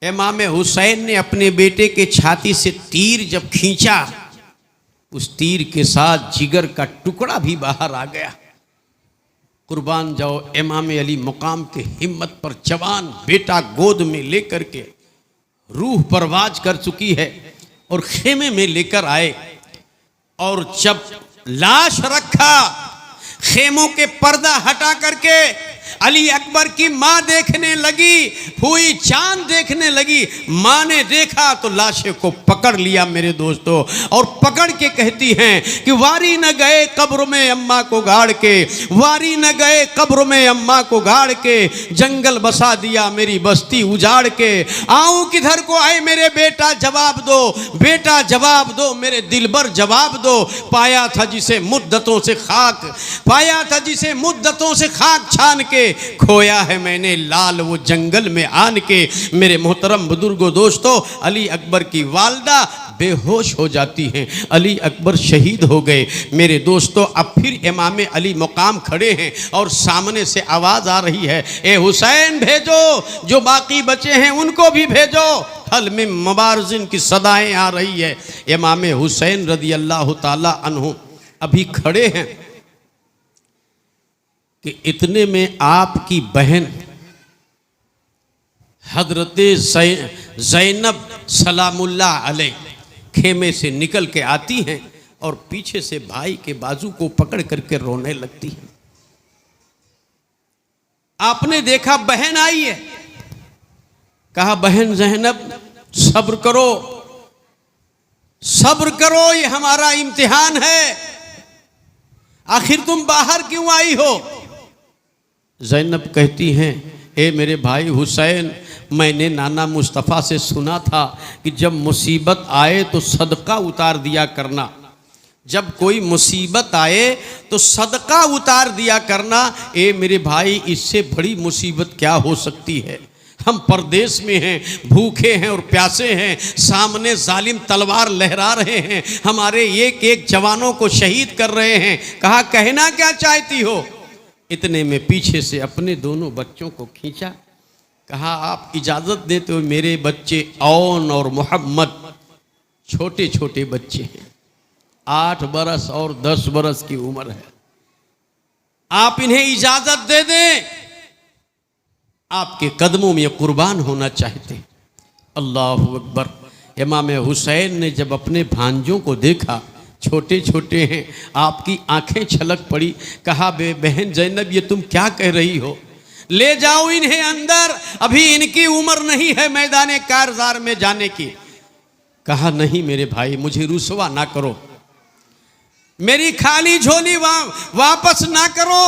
इमाम हुसैन ने अपने बेटे के छाती से तीर जब खींचा, उस तीर के साथ जिगर का टुकड़ा भी बाहर आ गया। कुर्बान जाओ इमाम अली मुकाम के हिम्मत पर। जवान बेटा गोद में लेकर के रूह परवाज कर चुकी है और खेमे में लेकर आए और जब लाश रखा, खेमों के पर्दा हटा करके अली अकबर की माँ देखने लगी, हुई चांद देखने लगी। माँ ने देखा तो लाशे को पकड़ लिया मेरे दोस्तों, और पकड़ के कहती हैं कि वारी न गए कब्र में अम्मा को गाड़ के, वारी न गए कब्र में अम्मा को गाड़ के, जंगल बसा दिया मेरी बस्ती उजाड़ के। आऊं किधर को आए मेरे बेटा जवाब दो, बेटा जवाब दो, मेरे दिलबर जवाब दो। पाया था जिसे मुद्दतों से खाक छान के, खोया है मैंने लाल वो जंगल में आन के। मेरे मोहतरम बुजुर्गों दोस्तों, अली अकबर की वालदा बेहोश हो जाती हैं, अली अकबर शहीद हो गए। मेरे दोस्तों, अब फिर इमाम अली मुकाम खड़े हैं और सामने से आवाज़ आ रही है, ए हुसैन भेजो, जो बाकी बचे हैं उनको भी भेजो। हल में मुबारजिन की सदाएं आ रही है। इमाम हुसैन रदी अल्लाह ताला अन्हु अभी खड़े हैं कि इतने में आपकी बहन हजरत ज़ैनब सलामुल्लाह अलैह खेमे से निकल के आती हैं और पीछे से भाई के बाजू को पकड़ करके रोने लगती हैं। आपने देखा बहन आई है, कहा बहन ज़ैनब सब्र करो, सब्र करो, ये हमारा इम्तिहान है, आखिर तुम बाहर क्यों आई हो? ज़ैनब कहती हैं, ए मेरे भाई हुसैन, मैंने नाना मुस्तफ़ा से सुना था कि जब मुसीबत आए तो सदका उतार दिया करना, जब कोई मुसीबत आए तो सदका उतार दिया करना। ए मेरे भाई, इससे बड़ी मुसीबत क्या हो सकती है? हम परदेश में हैं, भूखे हैं और प्यासे हैं, सामने जालिम तलवार लहरा रहे हैं, हमारे एक एक जवानों को शहीद कर रहे हैं। कहा कहना क्या चाहती हो? इतने में पीछे से अपने दोनों बच्चों को खींचा, कहा आप इजाज़त देते हो, मेरे बच्चे औन और मोहम्मद छोटे छोटे बच्चे हैं, 8 बरस और 10 बरस की उम्र है, आप इन्हें इजाज़त दे दें, आपके कदमों में कुर्बान होना चाहते। अल्लाह अकबर। इमाम हुसैन ने जब अपने भांजों को देखा, छोटे छोटे हैं, आपकी आंखें छलक पड़ी। कहा बे बहन ज़ैनब, ये तुम क्या कह रही हो? ले जाओ इन्हें अंदर, अभी इनकी उम्र नहीं है मैदान कारज़ार में जाने की। कहा नहीं मेरे भाई, मुझे रुसवा ना करो, मेरी खाली झोली वापस ना करो।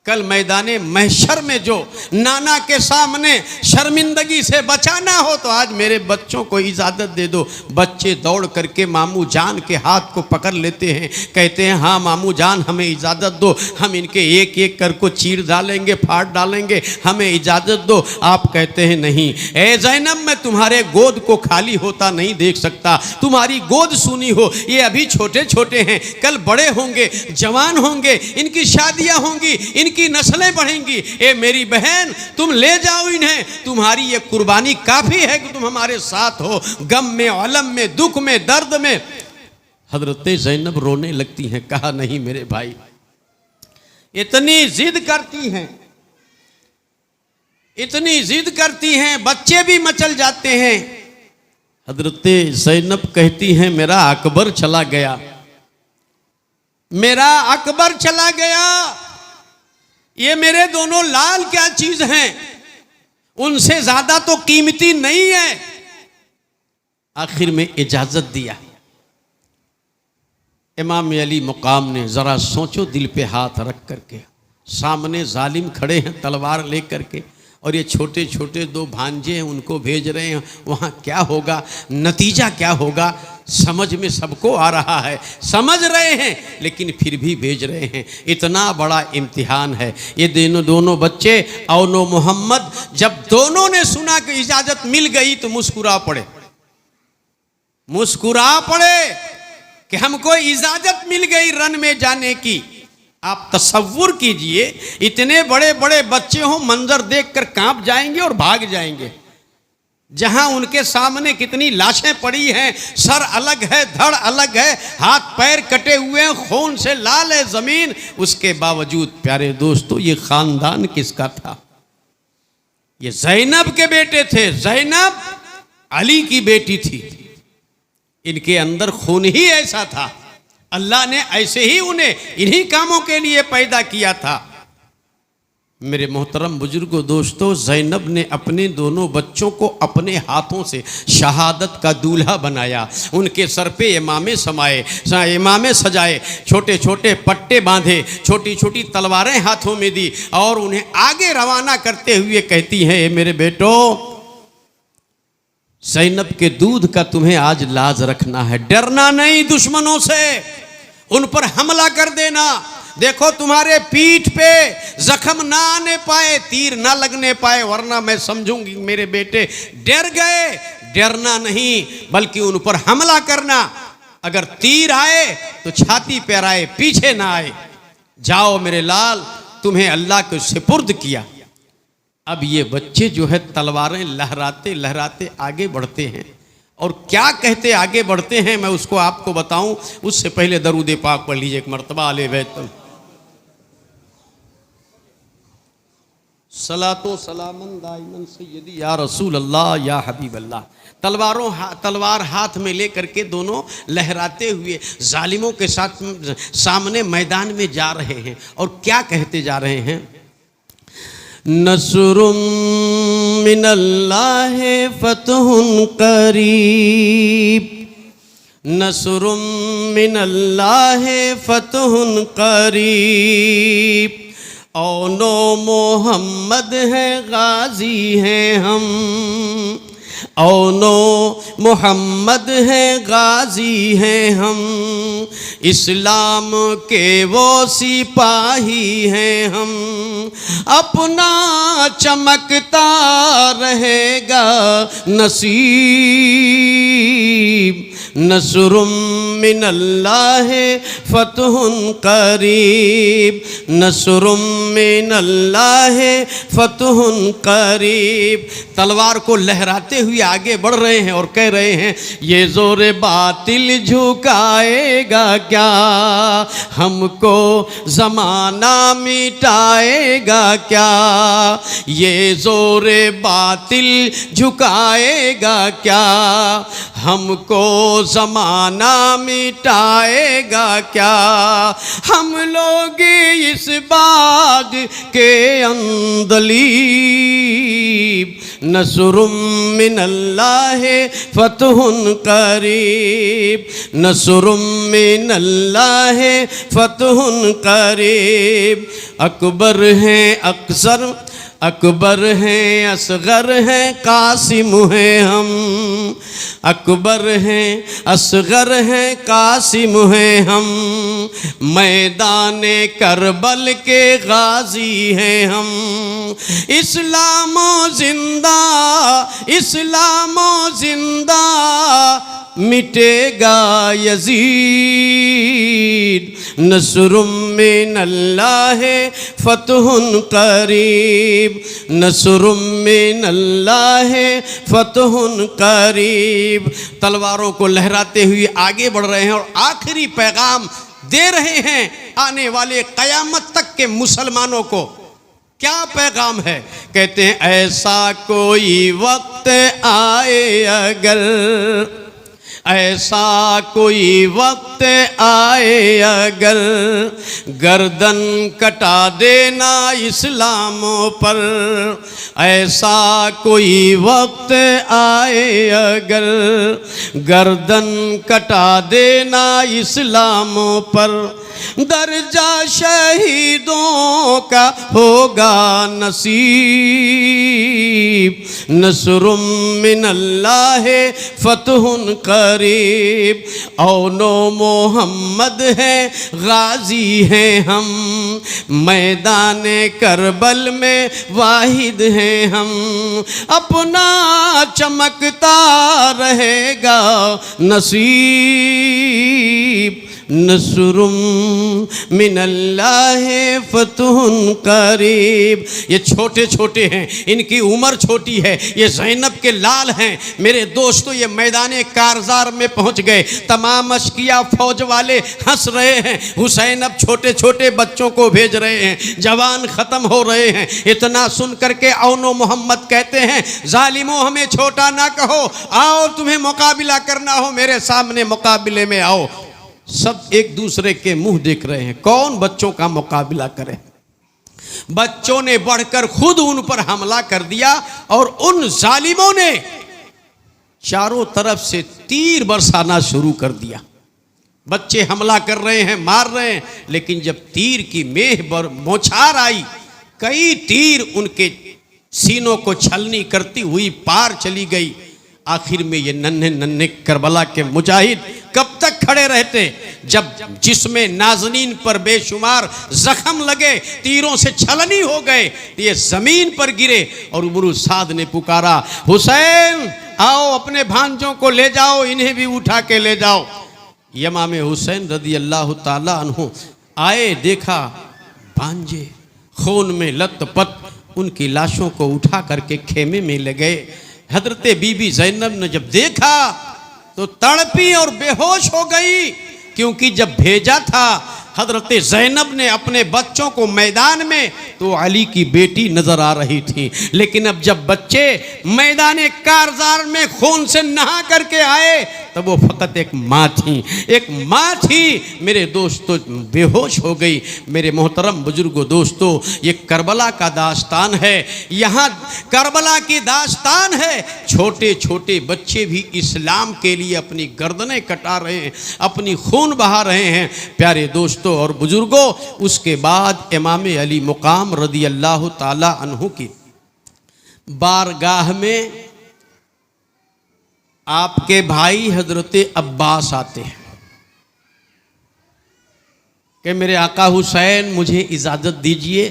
कल मैदाने महशर में जो नाना के सामने शर्मिंदगी से बचाना हो तो आज मेरे बच्चों को इजाज़त दे दो। बच्चे दौड़ करके मामू जान के हाथ को पकड़ लेते हैं, कहते हैं हाँ मामू जान हमें इजाज़त दो, हम इनके एक एक कर को चीर डालेंगे, फाड़ डालेंगे, हमें इजाज़त दो। आप कहते हैं नहीं, ए ज़ैनब मैं तुम्हारे गोद को खाली होता नहीं देख सकता, तुम्हारी गोद सुनी हो, ये अभी छोटे छोटे हैं, कल बड़े होंगे, जवान होंगे, इनकी शादियाँ होंगी, इनकी नस्लें बढ़ेंगी। ए मेरी बहन, तुम ले जाओ इन्हें, तुम्हारी ये कुर्बानी काफी है कि तुम हमारे साथ हो, गम में, अलम में, दुख में, दर्द में। हजरत ज़ैनब रोने लगती हैं। कहा नहीं मेरे भाई, इतनी जिद करती हैं, इतनी जिद करती हैं, बच्चे भी मचल जाते हैं। हजरत ज़ैनब कहती हैं मेरा अकबर चला गया, मेरा अकबर चला गया, ये मेरे दोनों लाल क्या चीज हैं, उनसे ज्यादा तो कीमती नहीं है। आखिर में इजाजत दिया। इमाम अली मुकाम ने जरा सोचो, दिल पे हाथ रख करके, सामने जालिम खड़े हैं तलवार लेकर के, और ये छोटे छोटे 2 भांजे हैं, उनको भेज रहे हैं, वहाँ क्या होगा, नतीजा क्या होगा, समझ में सबको आ रहा है, समझ रहे हैं, लेकिन फिर भी भेज रहे हैं। इतना बड़ा इम्तिहान है। ये दोनों बच्चे औनो मोहम्मद जब दोनों ने सुना कि इजाज़त मिल गई तो मुस्कुरा पड़े, मुस्कुरा पड़े कि हमको इजाज़त मिल गई रन में जाने की। आप तसव्वुर कीजिए, इतने बड़े बड़े बच्चे हों, मंजर देखकर कांप जाएंगे और भाग जाएंगे। जहां उनके सामने कितनी लाशें पड़ी हैं, सर अलग है, धड़ अलग है, हाथ पैर कटे हुए हैं, खून से लाल है जमीन, उसके बावजूद प्यारे दोस्तों ये खानदान किसका था? ये ज़ैनब के बेटे थे। ज़ैनब अली की बेटी थी, इनके अंदर खून ही ऐसा था, अल्लाह ने ऐसे ही उन्हें इन्हीं कामों के लिए पैदा किया था। मेरे मोहतरम बुजुर्गों दोस्तों, ज़ैनब ने अपने दोनों बच्चों को अपने हाथों से शहादत का दूल्हा बनाया, उनके सर पे इमामे इमामे सजाए, छोटे छोटे पट्टे बांधे, छोटी छोटी तलवारें हाथों में दी और उन्हें आगे रवाना करते हुए कहती हैं, मेरे बेटो ज़ैनब के दूध का तुम्हें आज लाज रखना है, डरना नहीं दुश्मनों से, उन पर हमला कर देना। देखो तुम्हारे पीठ पे जख्म ना आने पाए, तीर ना लगने पाए, वरना मैं समझूंगी मेरे बेटे डर गए। डरना नहीं बल्कि उन पर हमला करना, अगर तीर आए तो छाती पर आए, पीछे ना आए। जाओ मेरे लाल, तुम्हें अल्लाह को सुपुर्द किया। अब ये बच्चे जो है तलवारें लहराते लहराते आगे बढ़ते हैं और क्या कहते आगे बढ़ते हैं मैं उसको आपको बताऊं, उससे पहले दरूद पाक पढ़ लीजिए एक मर्तबा आले बैत सलातो सलामन दाइमन सय्यदी या रसूल अल्लाह या हबीब अल्लाह। तलवार हाथ में लेकर के दोनों लहराते हुए जालिमों के साथ सामने मैदान में जा रहे हैं और क्या कहते जा रहे हैं, नसरुम मिनल्लाह फतहुन करीब, नसरुम मिनल्लाह फतहुन करीब, औनो मोहम्मद है गाजी हैं हम, औनो मोहम्मद है गाजी हैं हम, इस्लाम के वो सिपाही हैं हम, अपना चमकता रहेगा नसीब, नसरुम मिनल्लाह फतहुन करीब, नसरुम मिनल्लाह फतहुन करीब। तलवार को लहराते हुए आगे बढ़ रहे हैं और कह रहे हैं, ये जोर बातिल झुकाएगा क्या, हमको ज़माना मिटाएगा क्या, ये जोर बातिल झुकाएगा क्या, हमको ज़माना मिटाएगा क्या, हम लोग इस बाग के अंदलीब, नसरुम मिनल्लाह फतहुन करीब, नसरुम मिनल्लाह फतहुन करीब। अकबर हैं अक्सर, अकबर हैं असगर हैं कासिम हैं हम, अकबर हैं असगर हैं कासिम हैं हम, मैदाने करबल के गाजी हैं हम, इस्लामो जिंदा, इस्लामो जिंदा, मिटेगा यजीद, नसरुम मिनल्लाह फतहुन करीब, नसरुम मिनल्लाह फतहुन करीब। तलवारों को लहराते हुए आगे बढ़ रहे हैं और आखिरी पैगाम दे रहे हैं आने वाले क़यामत तक के मुसलमानों को। क्या पैगाम है? कहते हैं, ऐसा कोई वक्त आए अगर, ऐसा कोई वक्त आए अगर, गर्दन कटा देना इस्लाम पर, ऐसा कोई वक्त आए अगर, गर्दन कटा देना इस्लाम पर, दर्जा शहीदों का होगा नसीब, नसरुम मिनल्लाह फतहुन करीब, औनो मोहम्मद है गाजी हैं हम, मैदाने करबल में वाहिद हैं हम, अपना चमकता रहेगा नसीब, नसरुम मिनल्लाह फतहुन करीब। ये छोटे छोटे हैं, इनकी उम्र छोटी है, ये ज़ैनब के लाल हैं। मेरे दोस्तों, ये मैदाने कारज़ार में पहुंच गए, तमाम अश्किया फौज वाले हंस रहे हैं, हुसैन अब छोटे छोटे बच्चों को भेज रहे हैं, जवान ख़त्म हो रहे हैं। इतना सुन करके औनो मोहम्मद कहते हैं, ज़ालिमों हमें छोटा ना कहो, आओ तुम्हें मुकाबिला करना हो मेरे सामने मुकाबले में आओ। सब एक दूसरे के मुंह देख रहे हैं, कौन बच्चों का मुकाबला करे। बच्चों ने बढ़कर खुद उन पर हमला कर दिया और उन जालिमों ने चारों तरफ से तीर बरसाना शुरू कर दिया। बच्चे हमला कर रहे हैं, मार रहे हैं, लेकिन जब तीर की मेह पर बौछार आई, कई तीर उनके सीनों को छलनी करती हुई पार चली गई। आखिर में ये नन्हे नन्हे करबला के मुजाहिद कब तक खड़े रहते, जब जिसमें नाज़नीन पर बेशुमार जख्म लगे, तीरों से छलनी हो गए, ये जमीन पर गिरे और उमर साद ने पुकारा, हुसैन आओ अपने भांजों को ले जाओ, इन्हें भी उठा के ले जाओ। इमाम हुसैन रदी अल्लाह ताला अन्हु आए, देखा भांजे खून में लथपथ, उनकी लाशों को उठा करके खेमे में ले गए। हजरत बीबी ज़ैनब ने जब देखा तो तड़पी और बेहोश हो गई, क्योंकि जब भेजा था हजरत ज़ैनब ने अपने बच्चों को मैदान में तो अली की बेटी नजर आ रही थी, लेकिन अब जब बच्चे मैदान कारज़ार में खून से नहा करके आए तब वो फकत एक माँ थी, एक माँ थी। मेरे दोस्तों बेहोश हो गई। मेरे मोहतरम बुजुर्गों दोस्तों, ये करबला का दास्तान है, यहाँ करबला की दास्तान है। छोटे छोटे बच्चे भी इस्लाम के लिए अपनी गर्दनें कटा रहे हैं, अपनी खून बहा रहे हैं। प्यारे दोस्तों और बुजुर्गों, उसके बाद इमाम अली मुकाम रदी अल्लाह ताला अन्हु की बारगाह में आपके भाई हजरत अब्बास आते हैं कि मेरे आका हुसैन मुझे इजाज़त दीजिए,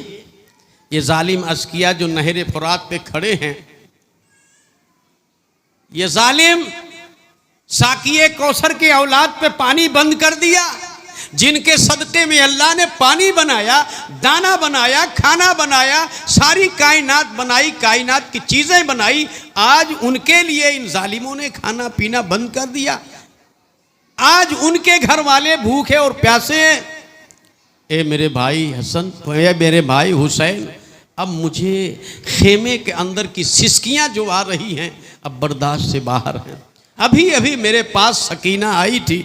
ये जालिम अस्किया जो नहर फुरात पे खड़े हैं, ये जालिम साकिए कौसर के औलाद पे पानी बंद कर दिया, जिनके सदक़े में अल्लाह ने पानी बनाया, दाना बनाया, खाना बनाया, सारी कायनात बनाई, कायनात की चीज़ें बनाई, आज उनके लिए इन जालिमों ने खाना पीना बंद कर दिया। आज उनके घर वाले भूखे और प्यासे हैं। ए मेरे भाई हसन, ए मेरे भाई हुसैन, अब मुझे खेमे के अंदर की सिसकियां जो आ रही हैं अब बर्दाश्त से बाहर हैं। अभी अभी मेरे पास सकीना आई थी,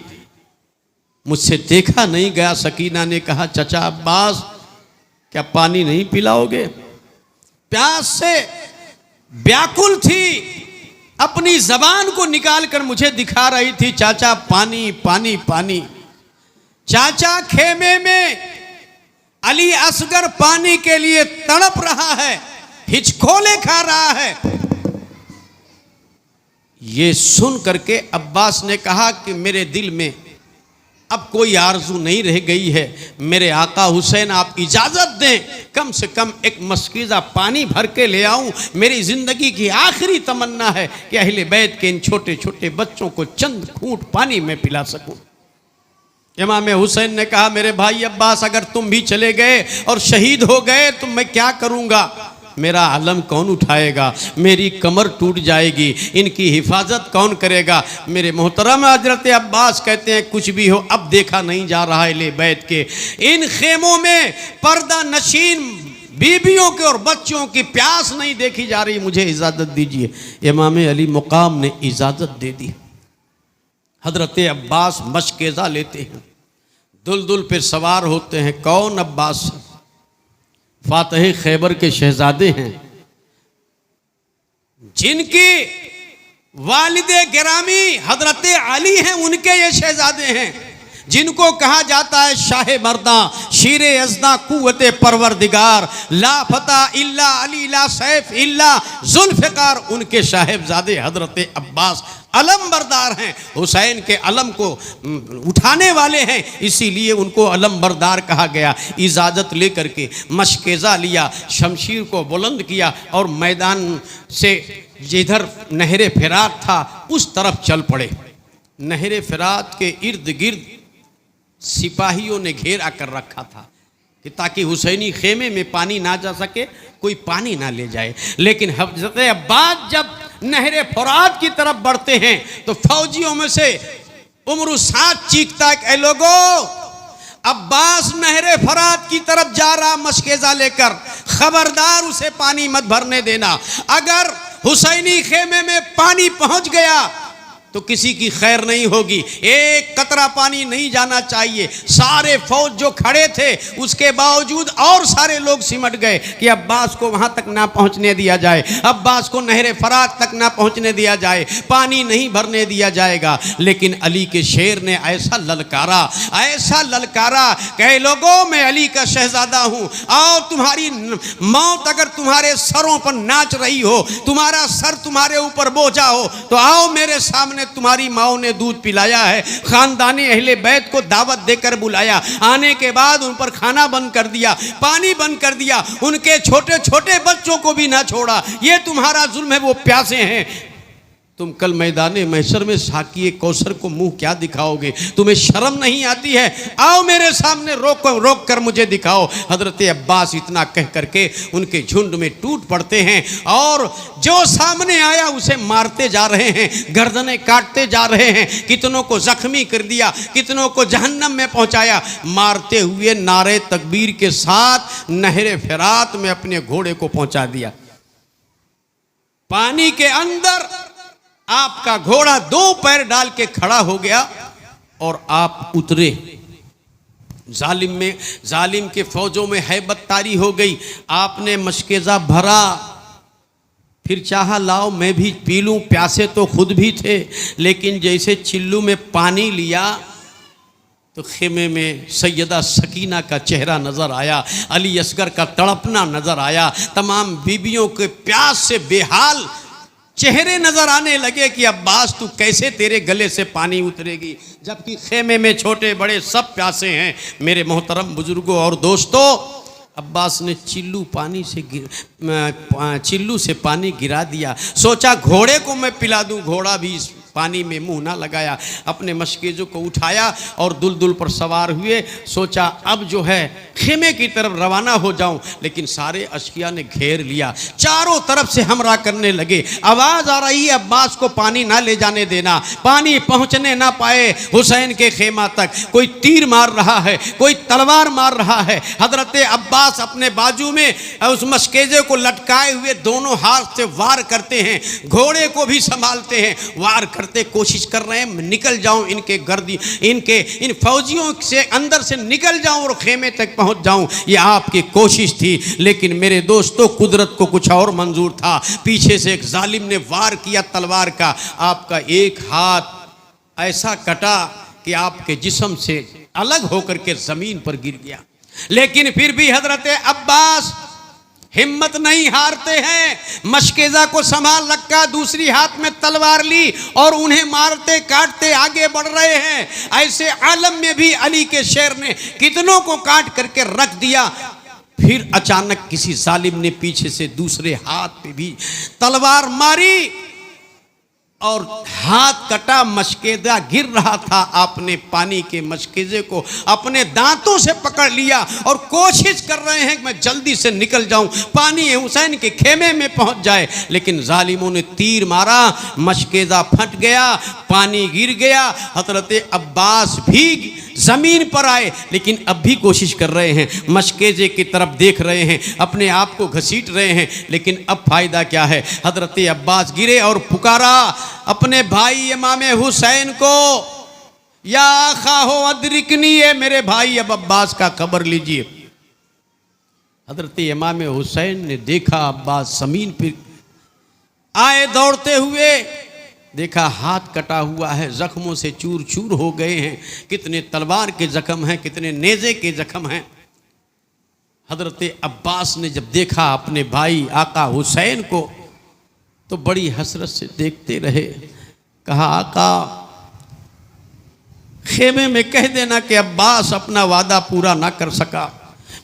मुझसे देखा नहीं गया। सकीना ने कहा, चचा अब्बास क्या पानी नहीं पिलाओगे? प्यास से व्याकुल थी, अपनी जबान को निकाल कर मुझे दिखा रही थी, चाचा पानी पानी पानी। चाचा खेमे में अली असगर पानी के लिए तड़प रहा है, हिचकोले खा रहा है। ये सुन करके अब्बास ने कहा कि मेरे दिल में अब कोई आरजू नहीं रह गई है, मेरे आका हुसैन आप इजाज़त दें, कम से कम एक मस्कीज़ा पानी भर के ले आऊं। मेरी ज़िंदगी की आखिरी तमन्ना है कि अहले बैत के इन छोटे छोटे बच्चों को चंद घूंट पानी में पिला सकूं। इमाम हुसैन ने कहा, मेरे भाई अब्बास अगर तुम भी चले गए और शहीद हो गए तो मैं क्या करूँगा? मेरा अलम कौन उठाएगा? मेरी कमर टूट जाएगी, इनकी हिफाजत कौन करेगा? मेरे मोहतरम हजरत अब्बास कहते हैं, कुछ भी हो अब देखा नहीं जा रहा है ले बैत के इन खेमों में पर्दा नशीन बीबियों के और बच्चों की प्यास नहीं देखी जा रही, मुझे इजाज़त दीजिए। इमाम अली मुकाम ने इजाज़त दे दी। हजरत अब्बास मशकेज़ा लेते हैं, दुलदुल पर सवार होते हैं। कौन अब्बास? फातह खैबर के शहजादे हैं, जिनकी वालिदे गिरामी हजरत अली हैं, उनके ये शहजादे हैं, जिनको कहा जाता है शाह मर्दा, शीर अज़दा, कुव्वते परवरदिगार, ला फता इल्ला अली, ला सैफ इल्ला जुल्फ़िकार। उनके साहिबजादे हजरत अब्बास अलम बरदार हैं, हुसैन के अलम को उठाने वाले हैं, इसीलिए उनको अलम बरदार कहा गया। इजाज़त लेकर के मशकेज़ा लिया, शमशीर को बुलंद किया और मैदान से जिधर नहर फ़िरात था उस तरफ चल पड़े। नहर फ़िरात के इर्द गिर्द सिपाहियों ने घेरा कर रखा था कि ताकि हुसैनी खेमे में पानी ना जा सके, कोई पानी ना ले जाए। लेकिन हज़रत अब्बास जब नहर फुरात की तरफ बढ़ते हैं तो फौजियों में से उम्र साथ चीखता है, ऐ लोगों, अब्बास नहर फुरात की तरफ जा रहा मशकेज़ा लेकर, खबरदार उसे पानी मत भरने देना। अगर हुसैनी खेमे में पानी पहुंच गया तो किसी की खैर नहीं होगी, एक कतरा पानी नहीं जाना चाहिए। सारे फौज जो खड़े थे उसके बावजूद और सारे लोग सिमट गए कि अब्बास को वहां तक ना पहुंचने दिया जाए, अब्बास को नहर फरात तक ना पहुंचने दिया जाए, पानी नहीं भरने दिया जाएगा। लेकिन अली के शेर ने ऐसा ललकारा, ऐसा ललकारा कि लोगों, मैं अली का शहजादा हूं और तुम्हारी मौत अगर तुम्हारे सरों पर नाच रही हो, तुम्हारा सर तुम्हारे ऊपर बोझा हो, तो आओ मेरे सामने। तुम्हारी माओ ने दूध पिलाया है, खानदानी अहले बैत को दावत देकर बुलाया, आने के बाद उन पर खाना बंद कर दिया, पानी बंद कर दिया, उनके छोटे छोटे बच्चों को भी ना छोड़ा। ये तुम्हारा जुल्म है, वो प्यासे हैं। तुम कल मैदाने महशर में साकिए कौसर को मुंह क्या दिखाओगे? तुम्हें शर्म नहीं आती है? आओ मेरे सामने रोक कर मुझे दिखाओ। हजरत अब्बास इतना कह करके उनके झुंड में टूट पड़ते हैं और जो सामने आया उसे मारते जा रहे हैं, गर्दनें काटते जा रहे हैं। कितनों को जख्मी कर दिया, कितनों को जहन्नम में पहुंचाया। मारते हुए नारे तकबीर के साथ नहरे फिरात में अपने घोड़े को पहुंचा दिया। पानी के अंदर आपका घोड़ा 2 पैर डाल के खड़ा हो गया और आप उतरे। जालिम के फौजों में हैबत तारी हो गई। आपने मशकेज़ा भरा, फिर चाहा लाओ मैं भी पी लूं, प्यासे तो खुद भी थे, लेकिन जैसे चिल्लू में पानी लिया तो खेमे में सैयदा सकीना का चेहरा नजर आया, अली असगर का तड़पना नजर आया, तमाम बीबियों के प्यास से बेहाल चेहरे नजर आने लगे कि अब्बास तू कैसे तेरे गले से पानी उतरेगी, जबकि खेमे में छोटे बड़े सब प्यासे हैं। मेरे मोहतरम बुजुर्गों और दोस्तों, अब्बास ने चिल्लू से पानी गिरा दिया। सोचा घोड़े को मैं पिला दूं, घोड़ा भी इस पानी में मुंह ना लगाया। अपने मशकेज़ों को उठाया और दुलदुल पर सवार हुए। सोचा अब जो है खेमे की तरफ रवाना हो जाऊं, लेकिन सारे अशकिया ने घेर लिया, चारों तरफ से हमला करने लगे। आवाज़ आ रही है अब्बास को पानी ना ले जाने देना, पानी पहुंचने ना पाए हुसैन के खेमा तक। कोई तीर मार रहा है, कोई तलवार मार रहा है। हजरत अब्बास अपने बाजू में उस मशकेज़े को लटकाए हुए दोनों हाथ से वार करते हैं, घोड़े को भी संभालते हैं, वार करते कोशिश कर रहे हैं निकल जाऊं इन फौजियों से अंदर से निकल जाऊं और खेमे तक पहुंच जाऊं। ये आपकी कोशिश थी, लेकिन मेरे दोस्तों कुदरत को कुछ और मंजूर था। पीछे से एक जालिम ने वार किया तलवार का, आपका एक हाथ ऐसा कटा कि आपके जिस्म से अलग होकर के जमीन पर गिर गया। लेकिन फिर भी हजरत अब्बास हिम्मत नहीं हारते हैं, मशकेज़ा को संभाल रखा, दूसरी हाथ में तलवार ली और उन्हें मारते काटते आगे बढ़ रहे हैं। ऐसे आलम में भी अली के शेर ने कितनों को काट करके रख दिया। फिर अचानक किसी जालिम ने पीछे से दूसरे हाथ पे भी तलवार मारी और हाथ कटा, मशकेज़ा गिर रहा था। आपने पानी के मशकेज़े को अपने दांतों से पकड़ लिया और कोशिश कर रहे हैं कि मैं जल्दी से निकल जाऊं, पानी हुसैन के खेमे में पहुंच जाए। लेकिन जालिमों ने तीर मारा, मशकेज़ा फट गया, पानी गिर गया। हजरत अब्बास भी ज़मीन पर आए, लेकिन अब भी कोशिश कर रहे हैं, मशकेज़े की तरफ देख रहे हैं, अपने आप को घसीट रहे हैं। लेकिन अब फ़ायदा क्या है? हजरत अब्बास गिरे और पुकारा अपने भाई इमाम हुसैन को, या आखा हो अदरिकनी, है मेरे भाई अब अब्बास का खबर लीजिए। हजरत इमाम हुसैन ने देखा अब्बास ज़मीन पर आए दौड़ते हुए, देखा हाथ कटा हुआ है, जख्मों से चूर चूर हो गए हैं, कितने तलवार के जख्म हैं, कितने नेज़े के जख्म हैं। हजरत अब्बास ने जब देखा अपने भाई आका हुसैन को तो बड़ी हसरत से देखते रहे। कहा आका खेमे में कह देना कि अब्बास अपना वादा पूरा ना कर सका,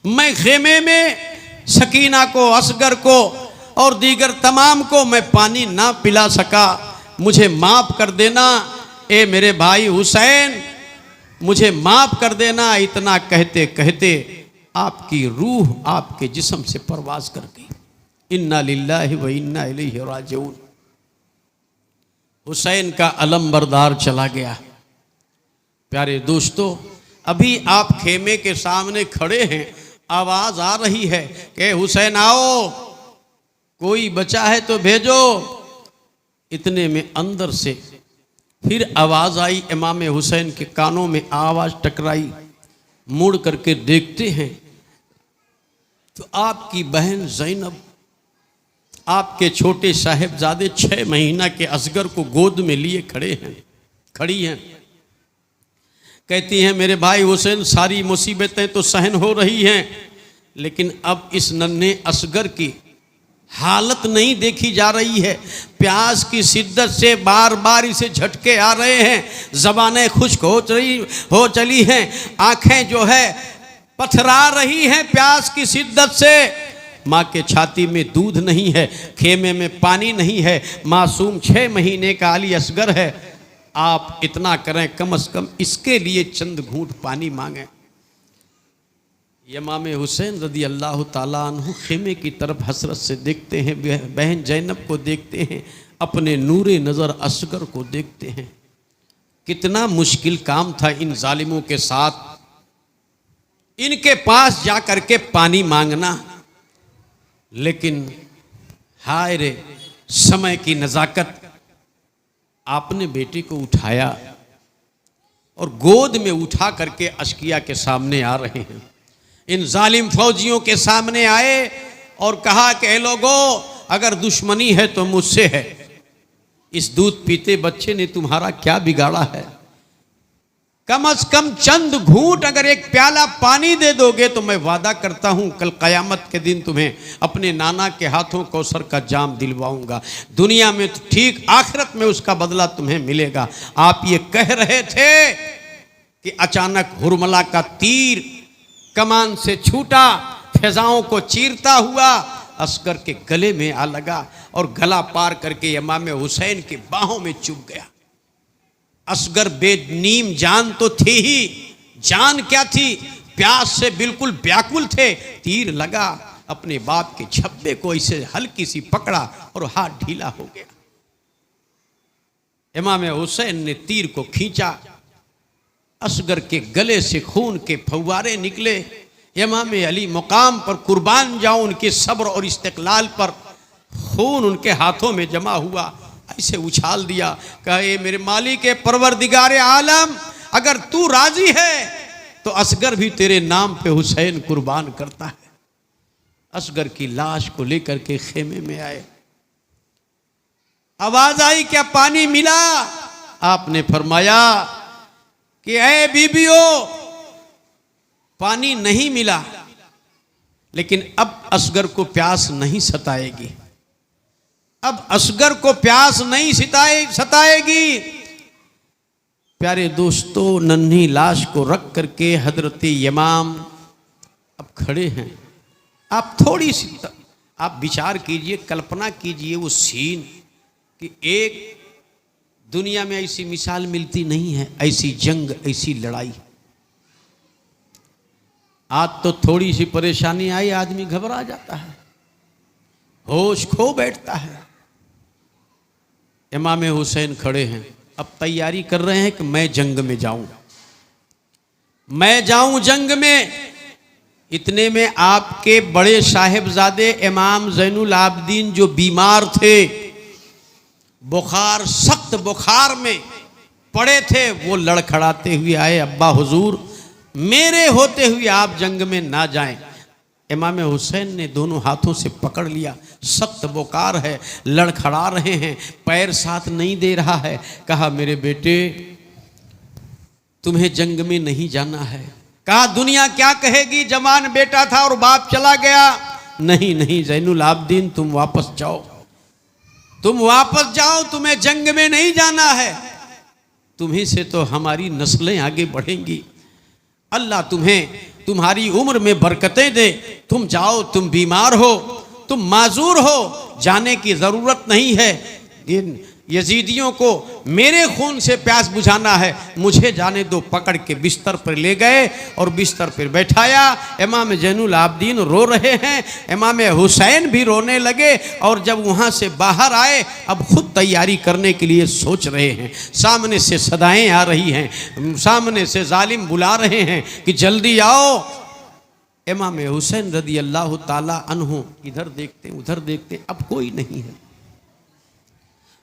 मैं खेमे में सकीना को, असगर को और दीगर तमाम को मैं पानी ना पिला सका, मुझे माफ़ कर देना। ए मेरे भाई हुसैन, मुझे माफ़ कर देना। इतना कहते कहते आपकी रूह आपके जिस्म से परवाज़ कर गई। इन्ना लिल्लाहि व इन्ना इलैहि राजिऊन। हुसैन का अलम बरदार चला गया। प्यारे दोस्तों, अभी आप खेमे के सामने खड़े हैं, आवाज़ आ रही है कि हुसैन आओ, कोई बचा है तो भेजो। इतने में अंदर से फिर आवाज़ आई, इमाम हुसैन के कानों में आवाज़ टकराई। मुड़ करके देखते हैं तो आपकी बहन ज़ैनब आपके छोटे साहिबजादे 6 महीना के असगर को गोद में लिए खड़ी हैं। कहती हैं मेरे भाई हुसैन, सारी मुसीबतें तो सहन हो रही हैं, लेकिन अब इस नन्हे असगर की हालत नहीं देखी जा रही है। प्यास की शिद्दत से बार बार इसे झटके आ रहे हैं, ज़बानें खुश्क हो चली हैं, आँखें जो है पथरा रही हैं प्यास की शिद्दत से। माँ के छाती में दूध नहीं है, खेमे में पानी नहीं है, मासूम 6 महीने का अली असगर है। आप इतना करें, कम से कम इसके लिए चंद घूंट पानी मांगें। इमाम हुसैन रदी अल्लाह ताला अन्हु खेमे की तरफ हसरत से देखते हैं, बहन जैनब को देखते हैं, अपने नूरे नज़र असगर को देखते हैं। कितना मुश्किल काम था इन जालिमों के साथ, इनके पास जा कर के पानी मांगना। लेकिन हाय रे समय की नज़ाकत, आपने बेटे को उठाया और गोद में उठा करके अशकिया के सामने आ रहे हैं। इन जालिम फौजियों के सामने आए और कहा कि ए लोगों, अगर दुश्मनी है तो मुझसे है। इस दूध पीते बच्चे ने तुम्हारा क्या बिगाड़ा है? कम से कम चंद घूंट अगर एक प्याला पानी दे दोगे तो मैं वादा करता हूं कल कयामत के दिन तुम्हें अपने नाना के हाथों कौसर का जाम दिलवाऊंगा। दुनिया में तो ठीक, आखिरत में उसका बदला तुम्हें मिलेगा। आप ये कह रहे थे कि अचानक हुरमला का तीर कमान से छूटा, फिजाओं को चीरता हुआ असगर के गले में आ लगा और गला पार करके इमाम हुसैन के बाहों में चुभ गया। असगर बेनीम जान तो थी ही, जान क्या थी, प्यास से बिल्कुल व्याकुल थे। तीर लगा, अपने बाप के झब्बे को इसे हल्की सी पकड़ा और हाथ ढीला हो गया। इमाम हुसैन ने तीर को खींचा, असगर के गले से खून के फव्वारे निकले। इमाम अली मुकाम पर कुर्बान जाऊं, उनके सब्र और इस्तिकलाल पर खून उनके हाथों में जमा हुआ। ऐसे उछाल दिया, कहे मेरे मालिक परवरदिगारे आलम, अगर तू राजी है तो असगर भी तेरे नाम पे हुसैन कुर्बान करता है। असगर की लाश को लेकर के खेमे में आए। आवाज आई, क्या पानी मिला? आपने फरमाया कि ऐ बीबियों, पानी नहीं मिला, लेकिन अब असगर को प्यास नहीं सताएगी। अब असगर को प्यास नहीं सताएगी। प्यारे दोस्तों, नन्ही लाश को रख करके हजरत इमाम अब खड़े हैं। आप थोड़ी सी आप विचार कीजिए, कल्पना कीजिए वो सीन कि एक दुनिया में ऐसी मिसाल मिलती नहीं है, ऐसी जंग, ऐसी लड़ाई। आज तो थोड़ी सी परेशानी आई, आदमी घबरा जाता है, होश खो बैठता है। इमाम हुसैन खड़े हैं, अब तैयारी कर रहे हैं कि मैं जंग में जाऊं, मैं जाऊं जंग में। इतने में आपके बड़े साहिबजादे इमाम ज़ैनुल आबदीन जो बीमार थे, बुखार, सख्त बुखार में पड़े थे, वो लड़खड़ाते हुए आए, अब्बा हुजूर, मेरे होते हुए आप जंग में ना जाएं। इमाम हुसैन ने दोनों हाथों से पकड़ लिया, सख्त बुखार है, लड़खड़ा रहे हैं, पैर साथ नहीं दे रहा है। कहा मेरे बेटे, तुम्हें जंग में नहीं जाना है। कहा दुनिया क्या कहेगी, जवान बेटा था और बाप चला गया। नहीं नहीं ज़ैनुल आबदीन, तुम वापस जाओ, तुम वापस जाओ, तुम्हें जंग में नहीं जाना है। तुम्हीं से तो हमारी नस्लें आगे बढ़ेंगी। अल्लाह तुम्हें तुम्हारी उम्र में बरकतें दे। तुम जाओ, तुम बीमार हो, तुम माजूर हो, जाने की ज़रूरत नहीं है। इन यजीदियों को मेरे खून से प्यास बुझाना है, मुझे जाने दो। पकड़ के बिस्तर पर ले गए और बिस्तर पर बैठाया। इमाम ज़ैनुल आबदीन रो रहे हैं, इमाम हुसैन भी रोने लगे। और जब वहाँ से बाहर आए, अब खुद तैयारी करने के लिए सोच रहे हैं। सामने से सदाएं आ रही हैं, सामने से जालिम बुला रहे हैं कि जल्दी आओ। इमाम हुसैन रदी अल्लाह ताला अन्हु इधर देखते उधर देखते, अब कोई नहीं है।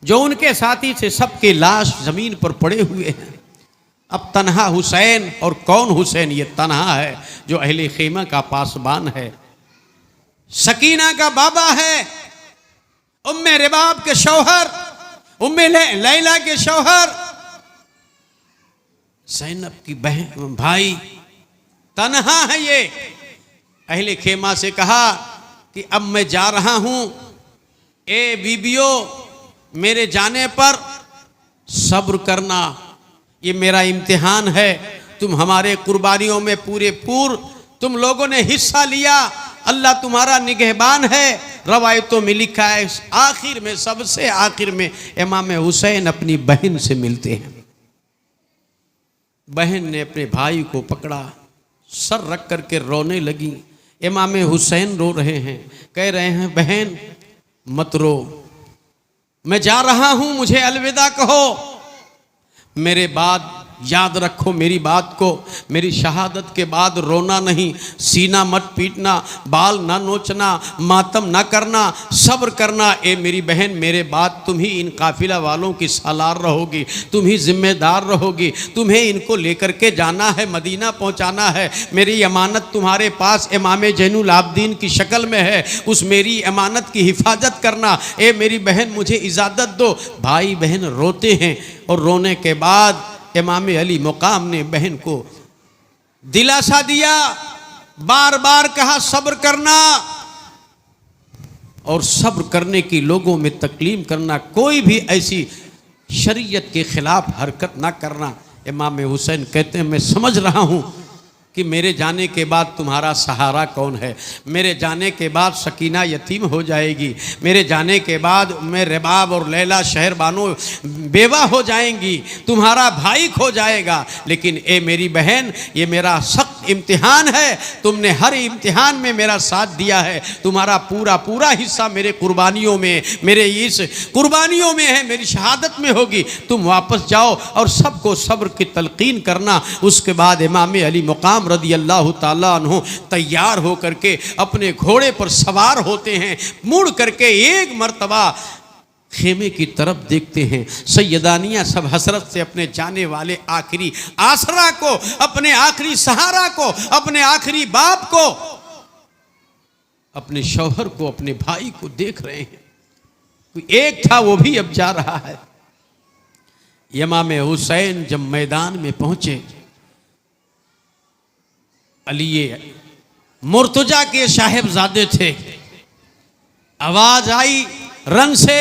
जो उनके साथी थे सबके लाश जमीन पर पड़े हुए हैं। अब तन्हा हुसैन, और कौन हुसैन? ये तन्हा है जो अहले खेमा का पासबान है, सकीना का बाबा है, उम्मे रिबाब के शौहर, उम्मे लैला के शौहर, ज़ैनब की बहन, भाई, तन्हा है ये। अहले खेमा से कहा कि अब मैं जा रहा हूं, ए बीबियों, मेरे जाने पर सब्र करना, ये मेरा इम्तिहान है। तुम हमारे कुर्बानियों में पूरे तुम लोगों ने हिस्सा लिया, अल्लाह तुम्हारा निगहबान है। रवायतों में लिखा है आखिर में, सबसे आखिर में इमाम हुसैन अपनी बहन से मिलते हैं। बहन ने अपने भाई को पकड़ा, सर रख करके रोने लगी। इमाम हुसैन रो रहे हैं, कह रहे हैं बहन मत रो, मैं जा रहा हूं, मुझे अलविदा कहो, मेरे बाद याद रखो मेरी बात को, मेरी शहादत के बाद रोना नहीं, सीना मत पीटना, बाल ना नोचना, मातम ना करना, सब्र करना। ए मेरी बहन, मेरे बाद तुम ही इन काफिला वालों की सालार रहोगी, तुम ही जिम्मेदार रहोगी, तुम्हें इनको लेकर के जाना है, मदीना पहुंचाना है। मेरी अमानत तुम्हारे पास इमाम जैनुल आबदीन की शक्ल में है, उस मेरी अमानत की हिफाजत करना। ए मेरी बहन मुझे इजाज़त दो। भाई बहन रोते हैं और रोने के बाद इमाम अली मुकाम ने बहन को दिलासा दिया, बार बार कहा सब्र करना, और सब्र करने की लोगों में तकलीम करना, कोई भी ऐसी शरीयत के खिलाफ हरकत ना करना। इमाम हुसैन कहते हैं मैं समझ रहा हूँ कि मेरे जाने के बाद तुम्हारा सहारा कौन है, मेरे जाने के बाद सकीना यतीम हो जाएगी, मेरे जाने के बाद मैं रबाब और लैला शहर बानो बेवा हो जाएंगी, तुम्हारा भाई खो जाएगा। लेकिन ए मेरी बहन, ये मेरा सख्त इम्तिहान है, तुमने हर इम्तिहान में मेरा साथ दिया है, तुम्हारा पूरा पूरा हिस्सा मेरे कुर्बानियों में, मेरे इस कुर्बानियों में है, मेरी शहादत में होगी। तुम वापस जाओ और सबको सब्र की तलकीन करना। उसके बाद इमाम अली मुकाम रदी अल्लाह ताला अन्हु तैयार होकर के अपने घोड़े पर सवार होते हैं, मुड़ करके एक मर्तबा खेमे की तरफ देखते हैं। सैयदानियाँ सब हसरत से अपने जाने वाले आखिरी आसरा को, अपने आखिरी सहारा को, अपने आखिरी बाप को, अपने शौहर को, अपने भाई को देख रहे हैं। कोई एक था वो भी अब जा रहा है। इमाम हुसैन जब मैदान में पहुंचे, अली मुर्तजा के साहिबजादे थे, आवाज आई रन से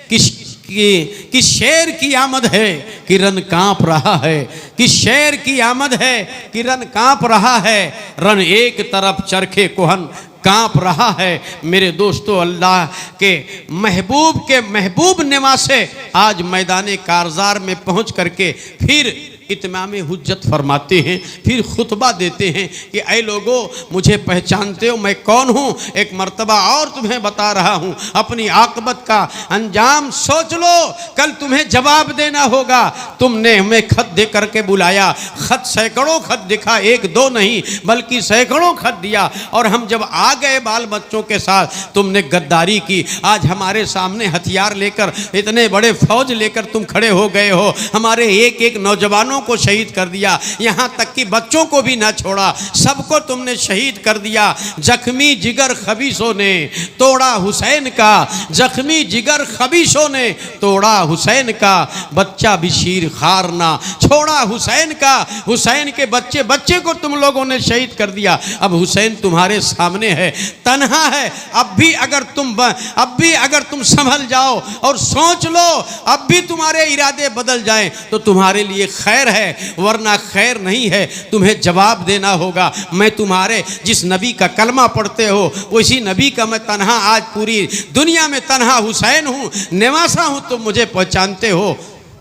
कि शेर की आमद है कि रन कांप रहा है, कि शेर की आमद है कि रन कांप रहा है, रन एक तरफ चरखे कोहन कांप रहा है। मेरे दोस्तों, अल्लाह के महबूब निवासे आज मैदान कारजार में पहुंच करके फिर इत्माम हुज्जत फरमाते हैं, फिर खुतबा देते हैं कि ऐ लोगों, मुझे पहचानते हो मैं कौन हूँ? एक मर्तबा और तुम्हें बता रहा हूँ, अपनी आकबत का अंजाम सोच लो, कल तुम्हें जवाब देना होगा। तुमने हमें खत दे करके बुलाया, खत सैकड़ों खत दिखा, एक दो नहीं बल्कि सैकड़ों खत दिया, और हम जब आ गए बाल बच्चों के साथ तुमने गद्दारी की। आज हमारे सामने हथियार लेकर, इतने बड़े फौज लेकर तुम खड़े हो गए हो, हमारे एक एक नौजवानों को शहीद कर दिया, यहां तक कि बच्चों को भी ना छोड़ा, सबको तुमने शहीद कर दिया। जख्मी जिगर खबीसों ने तोड़ा हुसैन का, जख्मी जिगर खबीसों ने तोड़ा हुसैन का, बच्चा भी शीर खार ना छोड़ा हुसैन का। हुसैन के बच्चे बच्चे को तुम लोगों ने शहीद कर दिया। अब हुसैन तुम्हारे सामने है, तन्हा है। अब भी अगर तुम संभल जाओ और सोच लो, अब भी तुम्हारे इरादे बदल जाएं तो तुम्हारे लिए खैर है, वरना खैर नहीं है। तुम्हें जवाब देना होगा। मैं तुम्हारे जिस नबी का कलमा पढ़ते हो उसी नबी का मैं तन्हा, आज पूरी दुनिया में तन्हा हुसैन हूँ, निवासा हूँ, तुम मुझे पहचानते हो।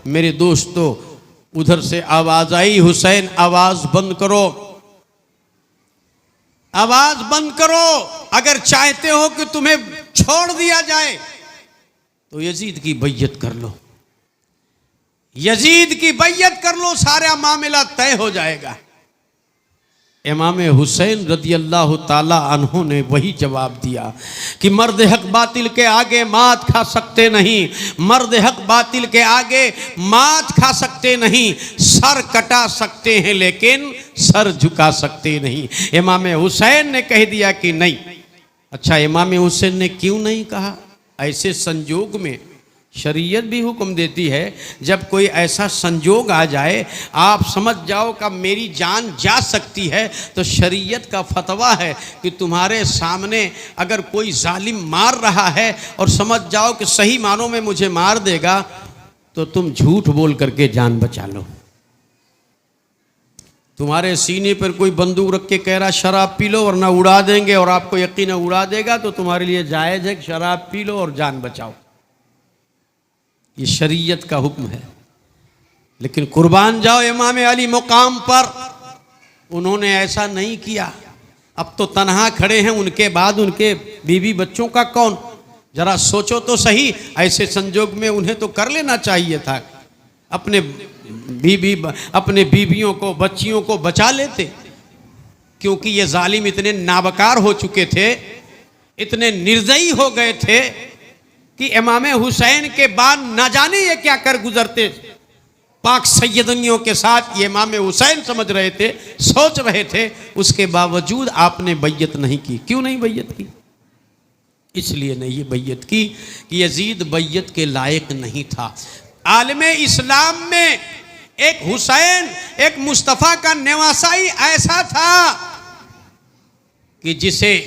मेरे दोस्तों, उधर से आवाज आई, हुसैन आवाज बंद करो, आवाज बंद करो। अगर चाहते हो कि तुम्हें छोड़ दिया जाए तो यजीद की बैयत कर लो, यजीद की बैयत कर लो, सारा मामला तय हो जाएगा। इमाम हुसैन रदी अल्लाह ताला अन्हों ने वही जवाब दिया कि मर्द हक बातिल के आगे मात खा सकते नहीं, मर्द हक बातिल के आगे मात खा सकते नहीं, सर कटा सकते हैं लेकिन सर झुका सकते नहीं। इमाम हुसैन ने कह दिया कि नहीं। अच्छा, इमाम हुसैन ने क्यों नहीं कहा? ऐसे संजोग में शरीयत भी हुक्म देती है, जब कोई ऐसा संजोग आ जाए, आप समझ जाओ कि मेरी जान जा सकती है, तो शरीयत का फतवा है कि तुम्हारे सामने अगर कोई जालिम मार रहा है और समझ जाओ कि सही मानों में मुझे मार देगा, तो तुम झूठ बोल करके जान बचा लो। तुम्हारे सीने पर कोई बंदूक रख के कह रहा शराब पी लो वरना उड़ा देंगे, और आपको यकीन है उड़ा देगा, तो तुम्हारे लिए जायज़ है कि शराब पी लो और जान बचाओ। ये शरीयत का हुक्म है। लेकिन कुर्बान जाओ इमाम अली मुकाम पर, उन्होंने ऐसा नहीं किया। अब तो तन्हा खड़े हैं, उनके बाद उनके बीवी बच्चों का कौन? जरा सोचो तो सही, ऐसे संजोग में उन्हें तो कर लेना चाहिए था, अपने बीवियों को, बच्चियों को बचा लेते, क्योंकि ये जालिम इतने नाबकार हो चुके थे, इतने निर्दयी हो गए थे कि इमाम हुसैन के बाद ना जाने ये क्या कर गुजरते। पाक सैयदनियों के साथ ये इमाम हुसैन समझ रहे थे, सोच रहे थे, उसके बावजूद आपने बैयत नहीं की। क्यों नहीं बैयत की? इसलिए नहीं ये बैयत की कि यजीद बैयत के लायक नहीं था। आलमे इस्लाम में एक हुसैन, एक मुस्तफ़ा का नेवासाई ऐसा था कि जिसे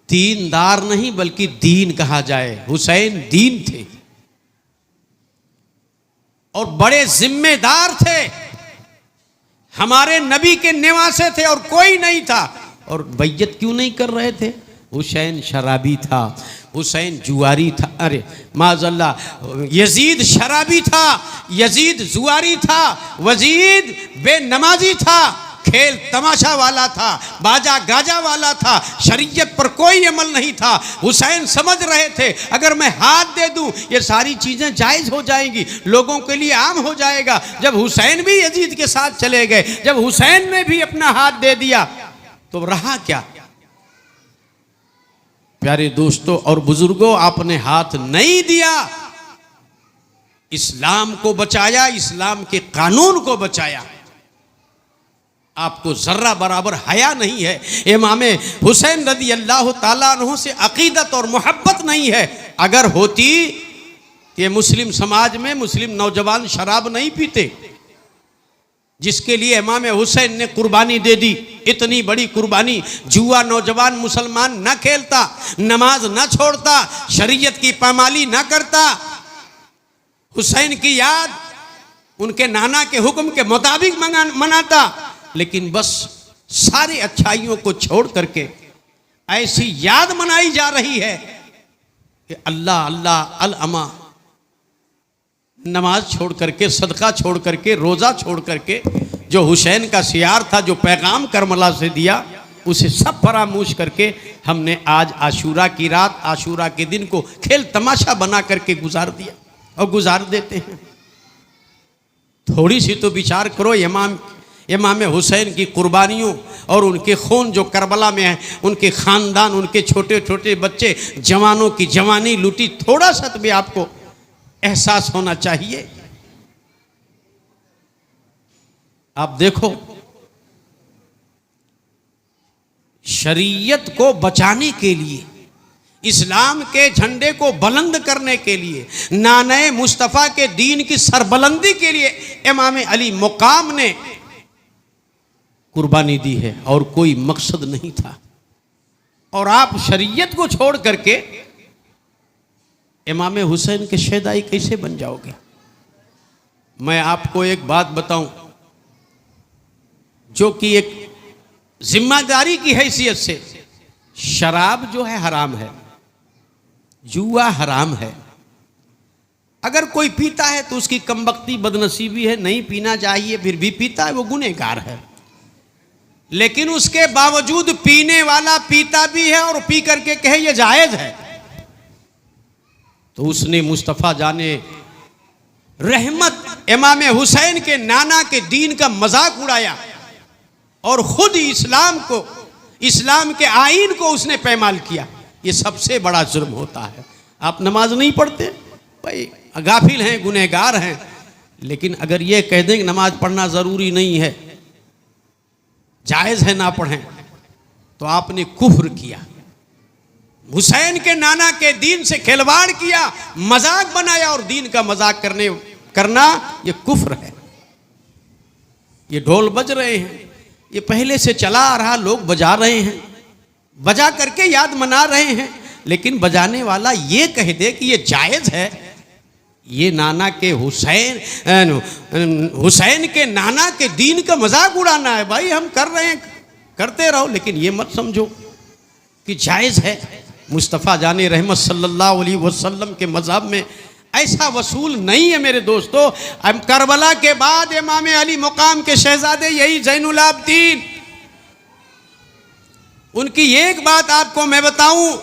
दीनदार नहीं बल्कि दीन कहा जाए। हुसैन दीन थे और बड़े जिम्मेदार थे, हमारे नबी के नेवासे थे और कोई नहीं था। और बैयत क्यों नहीं कर रहे थे? हुसैन शराबी था, हुसैन जुआरी था, अरे माज़ल्ला, यजीद शराबी था, यजीद जुआरी था, वजीद बेनमाजी था, खेल तमाशा वाला था, बाजा गाजा वाला था, शरीयत पर कोई अमल नहीं था। हुसैन समझ रहे थे अगर मैं हाथ दे दूं ये सारी चीज़ें जायज़ हो जाएंगी, लोगों के लिए आम हो जाएगा। जब हुसैन भी यजीद के साथ चले गए, जब हुसैन ने भी अपना हाथ दे दिया तो रहा क्या? प्यारे दोस्तों और बुजुर्गों, आपने हाथ नहीं दिया, इस्लाम को बचाया, इस्लाम के कानून को बचाया। आपको जर्रा बराबर हया नहीं है। इमाम हुसैन रदी अल्लाह ताला अन्हु से अकीदत और मोहब्बत नहीं है। अगर होती कि मुस्लिम समाज में मुस्लिम नौजवान शराब नहीं पीते, जिसके लिए इमाम हुसैन ने कुर्बानी दे दी, इतनी बड़ी कुर्बानी। जुआ नौजवान मुसलमान न खेलता, नमाज न छोड़ता, शरीयत की पामाली न करता, हुसैन की याद उनके नाना के हुक्म के मुताबिक मनाता, लेकिन बस सारी अच्छाइयों को छोड़ करके ऐसी याद मनाई जा रही है कि अल्लाह अल्लाह अल अमा, नमाज छोड़ करके, सदका छोड़ करके, रोज़ा छोड़ करके, जो हुसैन का शियार था, जो पैगाम करबला से दिया, उसे सब फरामोश करके हमने आज आशूरा की रात, आशूरा के दिन को खेल तमाशा बना करके गुजार दिया और गुजार देते हैं। थोड़ी सी तो विचार करो इमाम हुसैन की कुर्बानियों और उनके खून जो करबला में है, उनके ख़ानदान, उनके छोटे छोटे बच्चे, जवानों की जवानी लूटी, थोड़ा सा तो भी आपको एहसास होना चाहिए। आप देखो, शरीयत को बचाने के लिए, इस्लाम के झंडे को बुलंद करने के लिए, नाने मुस्तफ़ा के दीन की सरबुलंदी के लिए इमाम अली मुकाम ने कुर्बानी दी है और कोई मकसद नहीं था। और आप शरीयत को छोड़ करके इमाम हुसैन के शहदाई कैसे बन जाओगे? मैं आपको एक बात बताऊं जो कि एक जिम्मेदारी की हैसियत से, शराब जो है हराम है, जुआ हराम है। अगर कोई पीता है तो उसकी कमबख्ती बदनसीबी है, नहीं पीना चाहिए, फिर भी पीता है, वो गुनहगार है। लेकिन उसके बावजूद पीने वाला पीता भी है और पी करके कहे ये जायज़ है, तो उसने मुस्तफ़ा जाने रहमत इमाम हुसैन के नाना के दीन का मजाक उड़ाया और खुद इस्लाम को, इस्लाम के आईन को उसने पैमाल किया। ये सबसे बड़ा जुर्म होता है। आप नमाज नहीं पढ़ते भाई, गाफिल हैं, गुनहगार हैं, लेकिन अगर ये कह दें कि नमाज पढ़ना ज़रूरी नहीं है, जायज़ है ना पढ़ें, तो आपने कुफ्र किया, हुसैन के नाना के दीन से खिलवाड़ किया, मजाक बनाया। और दीन का मजाक करना ये कुफ्र है। ये ढोल बज रहे हैं, ये पहले से चला आ रहा, लोग बजा रहे हैं, बजा करके याद मना रहे हैं, लेकिन बजाने वाला ये कह दे कि ये जायज़ है, ये नाना के हुसैन के नाना के दीन का मजाक उड़ाना है। भाई हम कर रहे हैं, करते रहो, लेकिन ये मत समझो कि जायज़ है। मुस्तफ़ा जाने रहमत सल्लल्लाहु अलैहि वसल्लम के मज़हब में ऐसा वसूल नहीं है मेरे दोस्तों। करबला के बाद इमाम अली मुकाम के शहजादे यही ज़ैनुल आबदीन, उनकी एक बात आपको मैं बताऊं,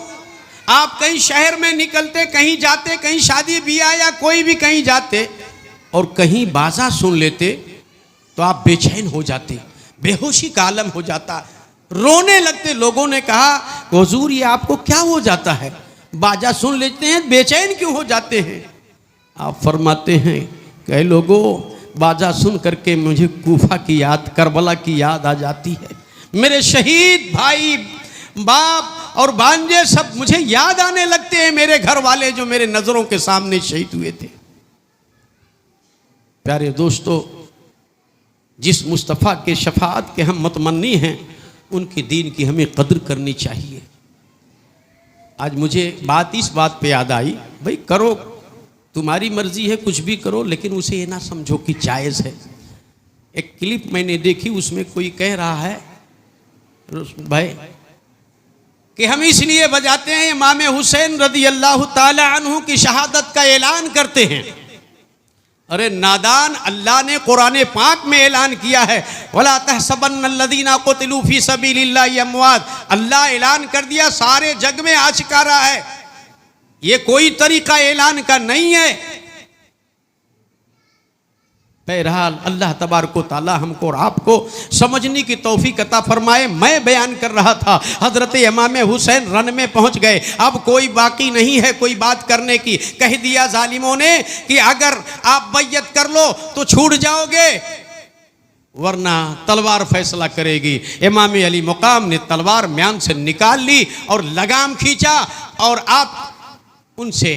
आप कहीं शहर में निकलते, कहीं जाते, कहीं शादी ब्याह या कोई भी कहीं जाते और कहीं बाजा सुन लेते तो आप बेचैन हो जाते, बेहोशी का आलम हो जाता, रोने लगते। लोगों ने कहा हुजूर ये आपको क्या हो जाता है, बाजा सुन लेते हैं बेचैन क्यों हो जाते हैं? आप फरमाते हैं कई लोगों बाजा सुन करके मुझे कूफा की याद, करबला की याद आ जाती है। मेरे शहीद भाई, बाप और भांजे सब मुझे याद आने लगते हैं, मेरे घर वाले जो मेरे नजरों के सामने शहीद हुए थे। प्यारे दोस्तों, जिस मुस्तफ़ा के शफाअत के हम मतमन्नी हैं, उनके दीन की हमें कदर करनी चाहिए। आज मुझे बात इस बात पे याद आई, भाई करो, तुम्हारी मर्जी है, कुछ भी करो, लेकिन उसे ये ना समझो कि जायज़ है। एक क्लिप मैंने देखी, उसमें कोई कह रहा है भाई कि हम इसलिए बजाते हैं, इमाम हुसैन रदी अल्लाह ताला अन्हु की शहादत का ऐलान करते हैं। अरे नादान, अल्लाह ने कुरान पाक में ऐलान किया है, वला तहसबन्नल्लज़ीना क़ुतिलू फ़ी सबीलिल्लाहि अमवात। अल्लाह ऐलान कर दिया, सारे जग में आशिकारा है, ये कोई तरीका ऐलान का नहीं है। बहरहाल अल्लाह तबारक व तआला हमको और आपको समझने की तौफीक अता फरमाए। मैं बयान कर रहा था, हजरत इमाम हुसैन रन में पहुंच गए, अब कोई बाकी नहीं है कोई बात करने की। कह दिया जालिमों ने कि अगर आप बैयत कर लो तो छूट जाओगे, वरना तलवार फैसला करेगी। इमाम अली मुकाम ने तलवार म्यान से निकाल ली और लगाम खींचा और आप उनसे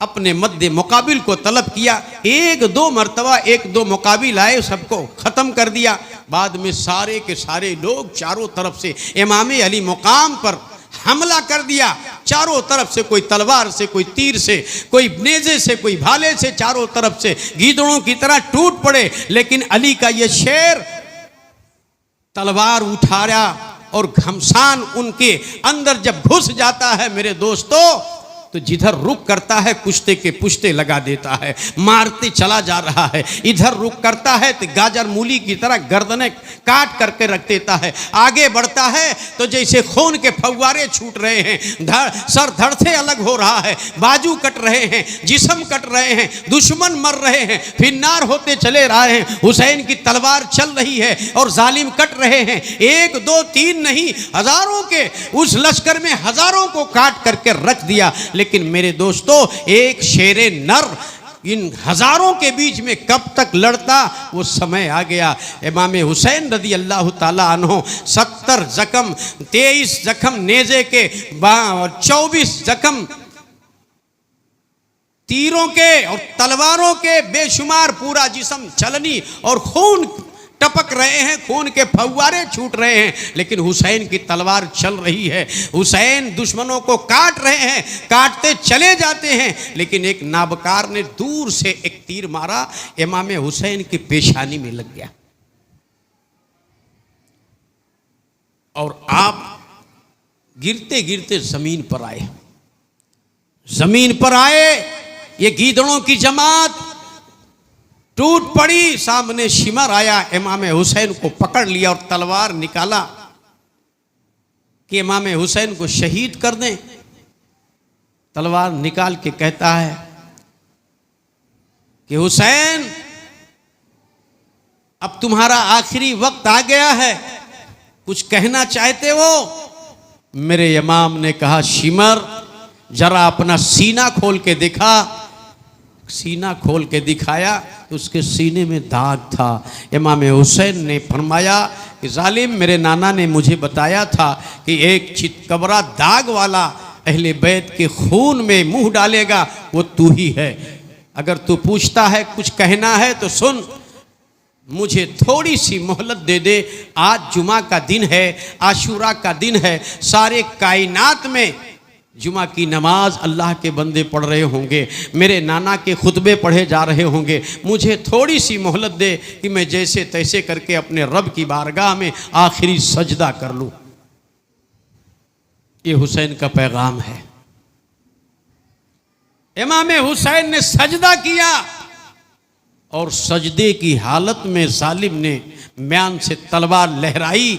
अपने मद्दे मुकाबिल को तलब किया। एक दो मरतबा एक दो मुकाबिल आए, सबको ख़त्म कर दिया। बाद में सारे के सारे लोग चारों तरफ से इमाम अली मुकाम पर हमला कर दिया। चारों तरफ से, कोई तलवार से, कोई तीर से, कोई नेज़े से, कोई भाले से, चारों तरफ से गीदड़ों की तरह टूट पड़े। लेकिन अली का ये शेर तलवार उठाया और घमसान उनके अंदर जब घुस जाता है मेरे दोस्तों, तो जिधर रुक करता है कुश्ते के पुश्ते लगा देता है, मारते चला जा रहा है। इधर रुक करता है तो गाजर मूली की तरह गर्दनें काट करके रख देता है। आगे बढ़ता है तो जैसे खून के फव्वारे छूट रहे हैं, सर धड़ से अलग हो रहा है, बाजू कट रहे हैं, जिस्म कट रहे हैं, दुश्मन मर रहे हैं, फिन्नार होते चले रहे हैं। हुसैन की तलवार चल रही है और जालिम कट रहे हैं। एक दो तीन नहीं, हजारों के उस लश्कर में हजारों को काट करके रख दिया। लेकिन मेरे दोस्तों, एक शेरे नर इन हजारों के बीच में कब तक लड़ता, वो समय आ गया। इमाम हुसैन रदी अल्लाह ताला अन्हो 70 जख्म, 23 जख्म नेज़े के, 24 जख्म तीरों के और तलवारों के, बेशुमार पूरा जिस्म चलनी और खून टपक रहे हैं, खून के फव्वारे छूट रहे हैं। लेकिन हुसैन की तलवार चल रही है। हुसैन दुश्मनों को काट रहे हैं, काटते चले जाते हैं। लेकिन एक नाबकार ने दूर से एक तीर मारा, इमाम हुसैन की पेशानी में लग गया और आप गिरते गिरते जमीन पर आए। जमीन पर आए, ये गीदड़ों की जमात टूट पड़ी। सामने शिमर आया, इमाम हुसैन को पकड़ लिया और तलवार निकाला कि इमाम हुसैन को शहीद कर दें। तलवार निकाल के कहता है कि हुसैन, अब तुम्हारा आखिरी वक्त आ गया है, कुछ कहना चाहते हो? मेरे इमाम ने कहा, शिमर जरा अपना सीना खोल के दिखा। सीना खोल के दिखाया तो उसके सीने में दाग था। इमाम हुसैन ने फरमाया कि जालिम, मेरे नाना ने मुझे बताया था कि एक चितकबरा दाग वाला अहले बैत के खून में मुंह डालेगा, वो तू ही है। अगर तू पूछता है, कुछ कहना है तो सुन, मुझे थोड़ी सी मोहलत दे दे। आज जुमा का दिन है, आशूरा का दिन है, सारे कायनात में जुमा की नमाज अल्लाह के बंदे पढ़ रहे होंगे, मेरे नाना के खुतबे पढ़े जा रहे होंगे, मुझे थोड़ी सी मोहलत दे कि मैं जैसे तैसे करके अपने रब की बारगाह में आखिरी सजदा कर लूँ। ये हुसैन का पैगाम है। इमाम हुसैन ने सजदा किया और सजदे की हालत में जालिम ने म्यान से तलवार लहराई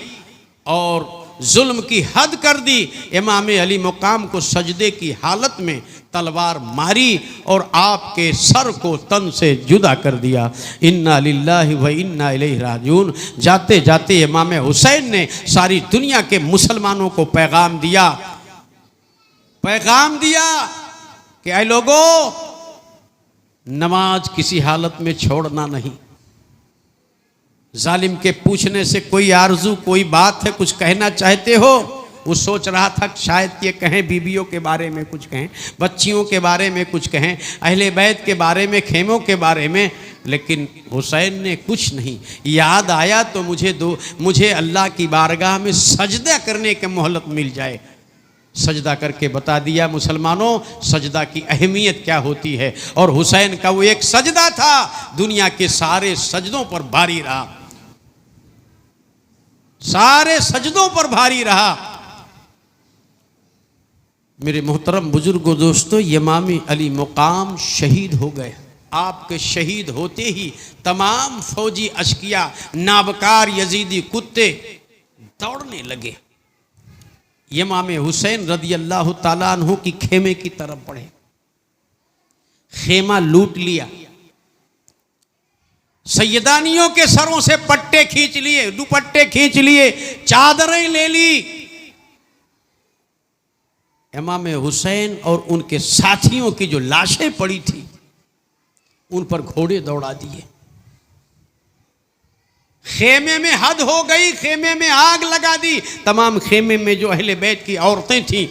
और जुल्म की हद कर दी। इमाम अली मुकाम को सजदे की हालत में तलवार मारी और आपके सर को तन से जुदा कर दिया। इन्ना लिल्लाहि व इन्ना इलैहि राजिऊन। जाते जाते इमाम हुसैन ने सारी दुनिया के मुसलमानों को पैगाम दिया कि ऐ लोगों, नमाज किसी हालत में छोड़ना नहीं। जालिम के पूछने से कोई आरजू, कोई बात है, कुछ कहना चाहते हो? वो सोच रहा था शायद ये कहें, बीबियों के बारे में कुछ कहें, बच्चियों के बारे में कुछ कहें, अहले बैत के बारे में, खेमों के बारे में, लेकिन हुसैन ने कुछ नहीं। याद आया तो मुझे अल्लाह की बारगाह में सजदा करने की मोहलत मिल जाए। सजदा करके बता दिया मुसलमानों सजदा की अहमियत क्या होती है। और हुसैन का वो एक सजदा था, दुनिया के सारे सजदों पर भारी रहा, सारे सजदों पर भारी रहा। मेरे मोहतरम बुजुर्गों, दोस्तों, इमाम अली मुकाम शहीद हो गए। आपके शहीद होते ही तमाम फौजी अशकिया, नाबकार यजीदी कुत्ते दौड़ने लगे। इमाम हुसैन रदी अल्लाह ताला अन्हु की खेमे की तरफ बढ़े, खेमा लूट लिया, सैयदानियों के सरों से पट्टे खींच लिए, दुपट्टे खींच लिए, चादरें ले ली। इमाम हुसैन और उनके साथियों की जो लाशें पड़ी थी उन पर घोड़े दौड़ा दिए। खेमे में हद हो गई, खेमे में आग लगा दी। तमाम खेमे में जो अहले बैत की औरतें थीं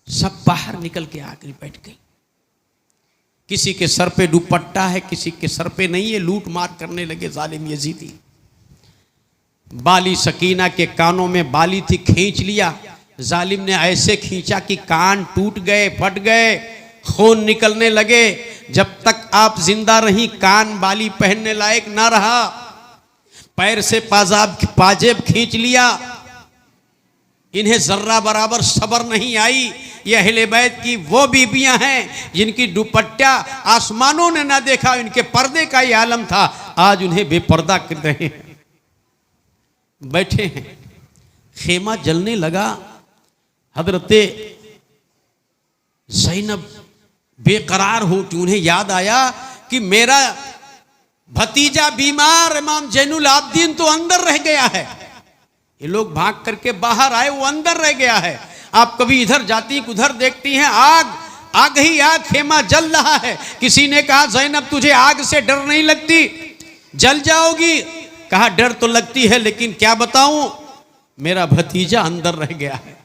सब बाहर निकल के आकर बैठ गई। किसी के सर पे दुपट्टा है, किसी के सर पे नहीं है। लूट मार करने लगे जालिम यजीदी। बाली सकीना के कानों में बाली थी, खींच लिया। जालिम ने ऐसे खींचा कि कान टूट गए, फट गए, खून निकलने लगे। जब तक आप जिंदा रही कान बाली पहनने लायक ना रहा। पैर से पाजेब खींच लिया। इन्हें जर्रा बराबर सब्र नहीं आई। ये अहले बैत की वो बीबियां हैं जिनकी दुपट्टा आसमानों ने ना देखा, इनके पर्दे का ही आलम था। आज उन्हें बेपर्दा कर रहे हैं, बैठे हैं। खेमा जलने लगा। हजरते ज़ैनब बेकरार हो उठी। उन्हें याद आया कि मेरा भतीजा बीमार इमाम जैनुल आबदीन तो अंदर रह गया है। ये लोग भाग करके बाहर आए, वो अंदर रह गया है। आप कभी इधर जाती उधर देखती हैं, आग ही आग, खेमा जल रहा है। किसी ने कहा ज़ैनब तुझे आग से डर नहीं लगती, जल जाओगी? कहा डर तो लगती है, लेकिन क्या बताऊं, मेरा भतीजा अंदर रह गया है,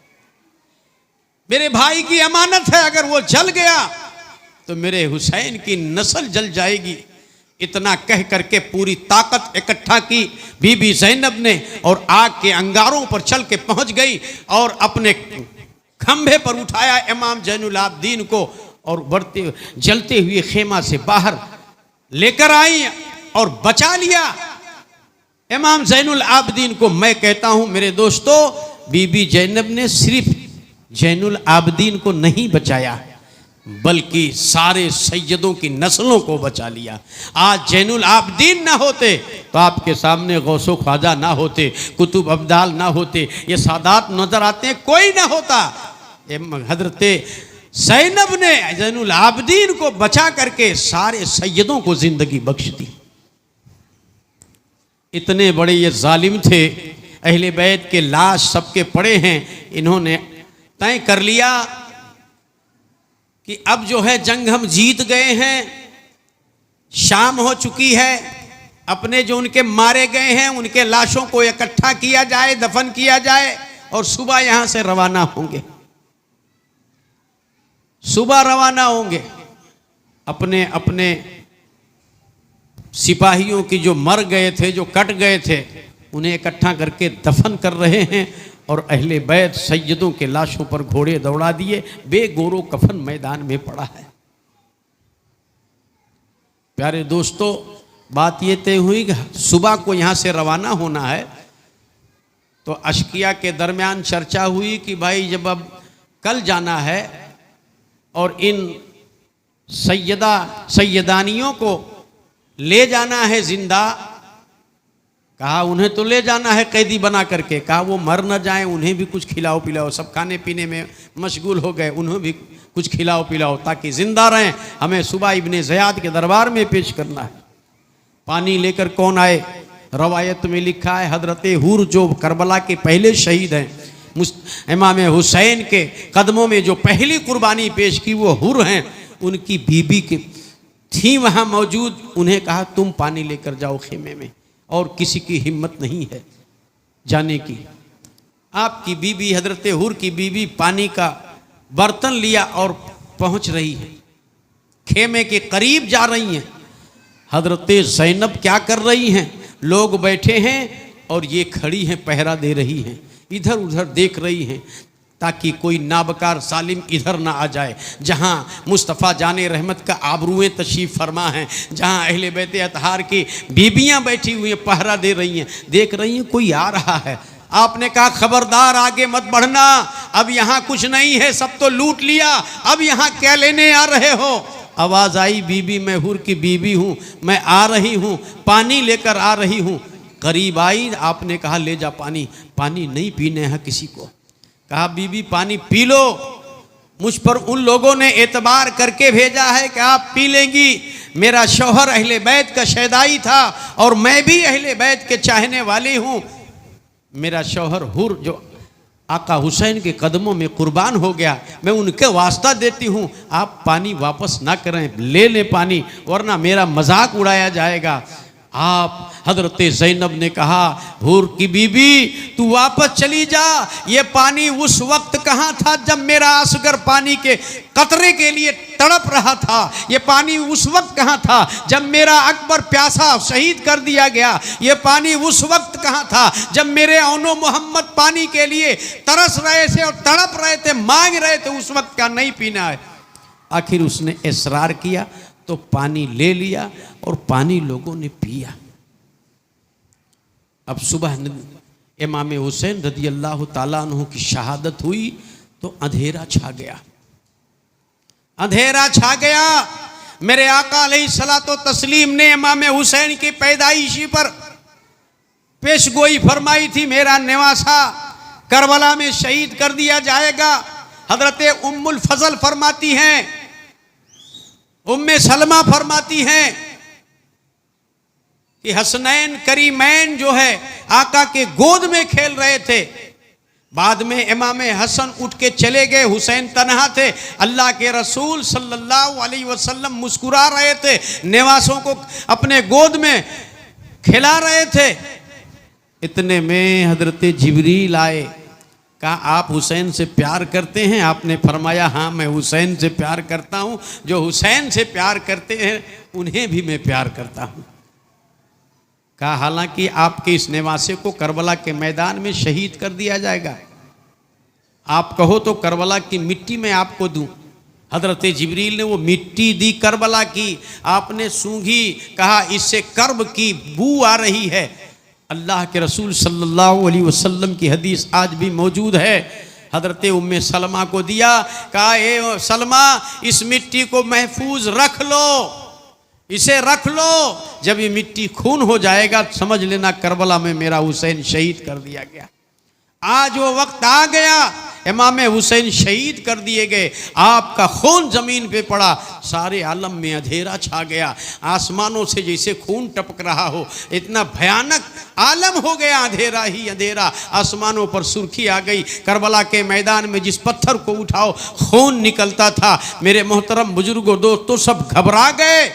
मेरे भाई की अमानत है। अगर वो जल गया तो मेरे हुसैन की नस्ल जल जाएगी। इतना कह करके पूरी ताकत इकट्ठा की बीबी ज़ैनब ने और आग के अंगारों पर चल के पहुंच गई और अपने खंभे पर उठाया इमाम जैनुल आबदीन को और बढ़ते जलते हुए खेमा से बाहर लेकर आई और बचा लिया इमाम जैनुल आबदीन को। मैं कहता हूं मेरे दोस्तों, बीबी ज़ैनब ने सिर्फ जैनुल आबदीन को नहीं बचाया बल्कि सारे सैयदों की नस्लों को बचा लिया। आज जैनुल आबदीन ना होते तो आपके सामने गौसो ख्वाजा ना होते, कुतुब अब्दाल ना होते, ये सादात नजर आते हैं, कोई ना होता। हजरते ज़ैनब ने जैनुल आबदीन को बचा करके सारे सैयदों को जिंदगी बख्श दी। इतने बड़े ये जालिम थे। अहले बैत के लाश सबके पड़े हैं। इन्होंने तय कर लिया कि अब जो है जंग हम जीत गए हैं, शाम हो चुकी है, अपने जो उनके मारे गए हैं उनके लाशों को इकट्ठा किया जाए, दफन किया जाए और सुबह यहां से रवाना होंगे। सुबह रवाना होंगे। अपने अपने सिपाहियों की जो मर गए थे, जो कट गए थे, उन्हें इकट्ठा करके दफन कर रहे हैं और अहले बैत सैयदों के लाशों पर घोड़े दौड़ा दिए, बेगोरो कफन मैदान में पड़ा है। प्यारे दोस्तों, बात ये तय हुई कि सुबह को यहाँ से रवाना होना है, तो अशकिया के दरमियान चर्चा हुई कि भाई जब अब कल जाना है और इन सैयदानियों को ले जाना है जिंदा, कहा उन्हें तो ले जाना है कैदी बना करके, कहा वो मर न जाएं, उन्हें भी कुछ खिलाओ पिलाओ, सब खाने पीने में मशगूल हो गए, उन्हें भी कुछ खिलाओ पिलाओ ताकि जिंदा रहें, हमें सुबह इब्ने ज़ियाद के दरबार में पेश करना है। पानी लेकर कौन आए? रवायत में लिखा है हजरत हुर जो करबला के पहले शहीद हैं, इमाम हुसैन के कदमों में जो पहली कुर्बानी पेश की वो हुर हैं, उनकी बीबी के थी वहाँ मौजूद। उन्हें कहा तुम पानी लेकर जाओ खेमे में, और किसी की हिम्मत नहीं है जाने की। आपकी बीबी हजरत हुर की बीबी पानी का बर्तन लिया और पहुंच रही है, खेमे के करीब जा रही हैं। हजरत ज़ैनब क्या कर रही हैं? लोग बैठे हैं और ये खड़ी हैं, पहरा दे रही हैं, इधर उधर देख रही हैं ताकि कोई नाबकार सालिम इधर ना आ जाए। जहाँ मुस्तफ़ा जाने रहमत का आबरूएं तशरीफ़ फरमा हैं, जहाँ अहले बैत अतहार की बीबियाँ बैठी हुई हैं, पहरा दे रही हैं, देख रही हैं कोई आ रहा है। आपने कहा खबरदार आगे मत बढ़ना, अब यहाँ कुछ नहीं है, सब तो लूट लिया, अब यहाँ क्या लेने आ रहे हो? आवाज़ आई, बीबी मैं हुर की बीबी हूँ, मैं आ रही हूँ, पानी लेकर आ रही हूँ। करीब आई, आपने कहा ले जा पानी। पानी नहीं पीने हैं किसी को। कहा बीबी पानी पी लो, मुझ पर उन लोगों ने एतबार करके भेजा है कि आप पी लेंगी। मेरा शौहर अहले बैत का शहदाई था और मैं भी अहले बैत के चाहने वाली हूँ। मेरा शौहर हुर जो आका हुसैन के कदमों में कुर्बान हो गया, मैं उनके वास्ता देती हूँ, आप पानी वापस ना करें, ले लें पानी, वरना मेरा मजाक उड़ाया जाएगा। आप हजरत ज़ैनब ने कहा हुर की बीबी तू वापस चली जा, ये पानी उस वक्त कहाँ था जब मेरा असगर पानी के कतरे के लिए तड़प रहा था? ये पानी उस वक्त कहाँ था जब मेरा अकबर प्यासा शहीद कर दिया गया? ये पानी उस वक्त कहाँ था जब मेरे औनो मोहम्मद पानी के लिए तरस रहे थे और तड़प रहे थे, मांग रहे थे? उस वक्त का नहीं पीना है। आखिर उसने इसरार किया तो पानी ले लिया और पानी लोगों ने पिया। अब सुबह इमाम हुसैन रदी अल्लाह ताला अन्हु की शहादत हुई तो अंधेरा छा गया, अंधेरा छा गया। मेरे आका अलैहिस्सलातो तस्लीम ने इमाम हुसैन की पैदाइशी पर पेशगोई फरमाई थी, मेरा नेवासा करबला में शहीद कर दिया जाएगा। हजरत उम्मुल फजल फरमाती हैं, उम्मे सलमा फरमाती हैं कि हसनैन करीमैन जो है आका के गोद में खेल रहे थे। बाद में इमाम हसन उठ के चले गए, हुसैन तन्हा थे। अल्लाह के रसूल सल्लल्लाहु अलैहि वसल्लम मुस्कुरा रहे थे, नेवासों को अपने गोद में खिला रहे थे। इतने में हजरत जिब्रील आए, कहा आप हुसैन से प्यार करते हैं? आपने फरमाया हाँ मैं हुसैन से प्यार करता हूँ, जो हुसैन से प्यार करते हैं उन्हें भी मैं प्यार करता हूँ। कहा हालांकि आपके इस नेवासे को करबला के मैदान में शहीद कर दिया जाएगा, आप कहो तो करबला की मिट्टी में आपको दूं। हजरत जिब्रील ने वो मिट्टी दी करबला की, आपने सूंघी, कहा इससे कर्ब की बू आ रही है। अल्लाह के रसूल सल्लल्लाहु अलैहि वसल्लम की हदीस आज भी मौजूद है। हजरत उम्मे सलमा को दिया, कहा ए सलमा इस मिट्टी को महफूज रख लो, इसे रख लो, जब ये मिट्टी खून हो जाएगा समझ लेना करबला में मेरा हुसैन शहीद कर दिया गया। आज वो वक्त आ गया, इमाम हुसैन शहीद कर दिए गए, आपका खून जमीन पे पड़ा, सारे आलम में अंधेरा छा गया, आसमानों से जैसे खून टपक रहा हो, इतना भयानक आलम हो गया, अंधेरा ही अंधेरा, आसमानों पर सुर्खी आ गई। करबला के मैदान में जिस पत्थर को उठाओ खून निकलता था। मेरे मोहतरम बुजुर्गों दोस्तों सब घबरा गए,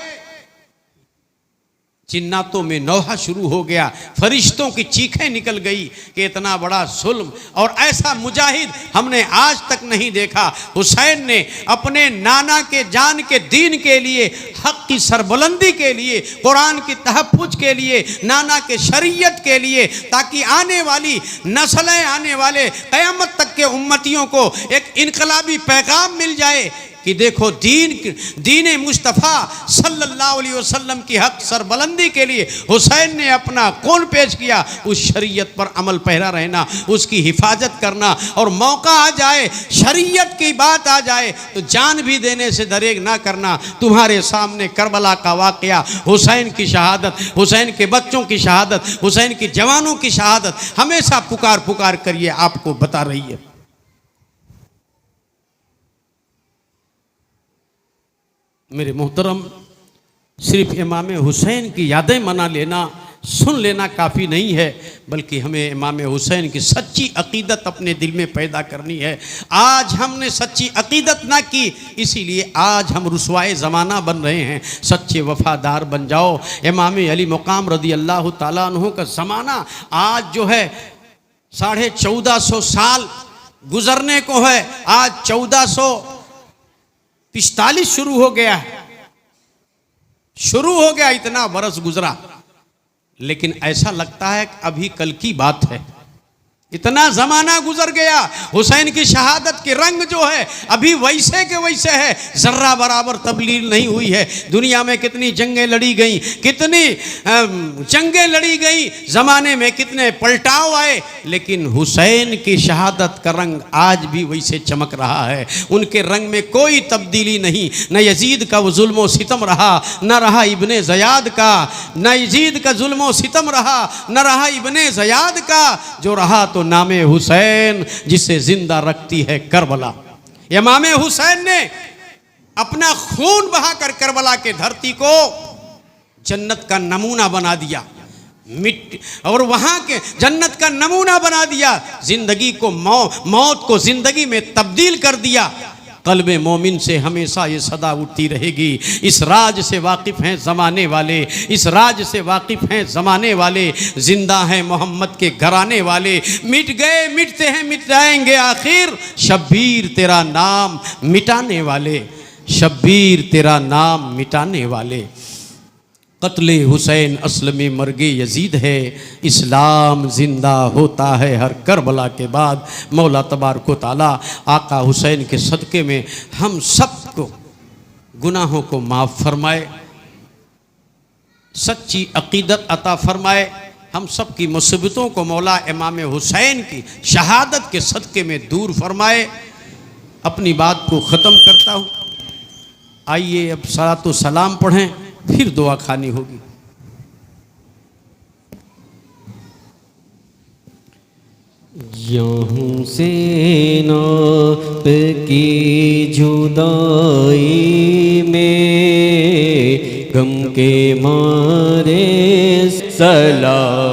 जिन्नातों में नौहा शुरू हो गया, फरिश्तों की चीखें निकल गई कि इतना बड़ा जुल्म और ऐसा मुजाहिद हमने आज तक नहीं देखा। हुसैन ने अपने नाना के जान के दीन के लिए हक की सरबुलंदी के लिए, कुरान की तहफ़्फ़ुज़ के लिए, नाना के शरीयत के लिए, ताकि आने वाली नस्लें, आने वाले क़यामत तक के उम्मतियों को एक इनकलाबी पैगाम मिल जाए कि देखो दीन मुस्तफ़ा सल्लल्लाहु अलैहि वसल्लम की हक सरबुलंदी के लिए हुसैन ने अपना कौन पेश किया। उस शरीयत पर अमल पैरा रहना, उसकी हिफाजत करना, और मौका आ जाए, शरीयत की बात आ जाए तो जान भी देने से दरेग ना करना। तुम्हारे सामने करबला का वाक़या, हुसैन की शहादत, हुसैन के बच्चों की शहादत, हुसैन के जवानों की शहादत हमेशा पुकार पुकार करिए आपको बता रही है। मेरे मोहतरम, सिर्फ इमाम हुसैन की यादें मना लेना, सुन लेना काफ़ी नहीं है, बल्कि हमें इमाम हुसैन की सच्ची अक़ीदत अपने दिल में पैदा करनी है। आज हमने सच्ची अक़ीदत ना की, इसीलिए आज हम रुसवाए ज़माना बन रहे हैं। सच्चे वफ़ादार बन जाओ। इमाम अली मुक़ाम रज़ी अल्लाह ताला अन्हु का ज़माना आज जो है 1450 साल गुज़रने को है। आज 1445 शुरू हो गया है, शुरू हो गया, इतना बरस गुजरा, लेकिन ऐसा लगता है कि अभी कल की बात है। इतना ज़माना गुजर गया, हुसैन की शहादत के रंग जो है अभी वैसे के वैसे है, ज़र्रा बराबर तब्दील नहीं हुई है। दुनिया में कितनी जंगें लड़ी गई, कितनी जंगें लड़ी गई, ज़माने में कितने पलटाव आए, लेकिन हुसैन की शहादत का रंग आज भी वैसे चमक रहा है। उनके रंग में कोई तब्दीली नहीं। न यजीद का वो जुल्म व सितम रहा, न रहा इब्ने ज़याद का, न यजीद का जुल्म व सितम रहा, न रहा इब्ने ज़याद का, जो रहा तो नामे हुसैन जिसे जिंदा रखती है करबला। इमाम हुसैन ने अपना खून बहाकर करबला के धरती को जन्नत का नमूना बना दिया, मिट्टी और वहां के जन्नत का नमूना बना दिया। जिंदगी को मौत को जिंदगी में तब्दील कर दिया। कल्बे मोमिन से हमेशा ये सदा उठती रहेगी, इस राज से वाकिफ़ हैं ज़माने वाले, इस राज से वाकिफ़ हैं ज़माने वाले, जिंदा हैं मोहम्मद के घराने वाले, मिट गए मिटते हैं मिट जाएंगे आखिर, शब्बीर तेरा नाम मिटाने वाले, शब्बीर तेरा नाम मिटाने वाले। कत्ले हुसैन असल में मर्गे यजीद है, इस्लाम ज़िंदा होता है हर करबला के बाद। मौला तबारक व तआला आका हुसैन के सदक़े में हम सबको गुनाहों को माफ़ फरमाए, सच्ची अक़ीदत अता फरमाए। हम सब की मुसीबतों को मौला इमाम हुसैन की शहादत के सदक़े में दूर फरमाए। अपनी बात को ख़त्म करता हूँ। आइए अब सलात व सलाम पढ़ें, फिर दुआ खानी होगी।
यहाँ से नाप की जुदाई में गम के मारे सलाम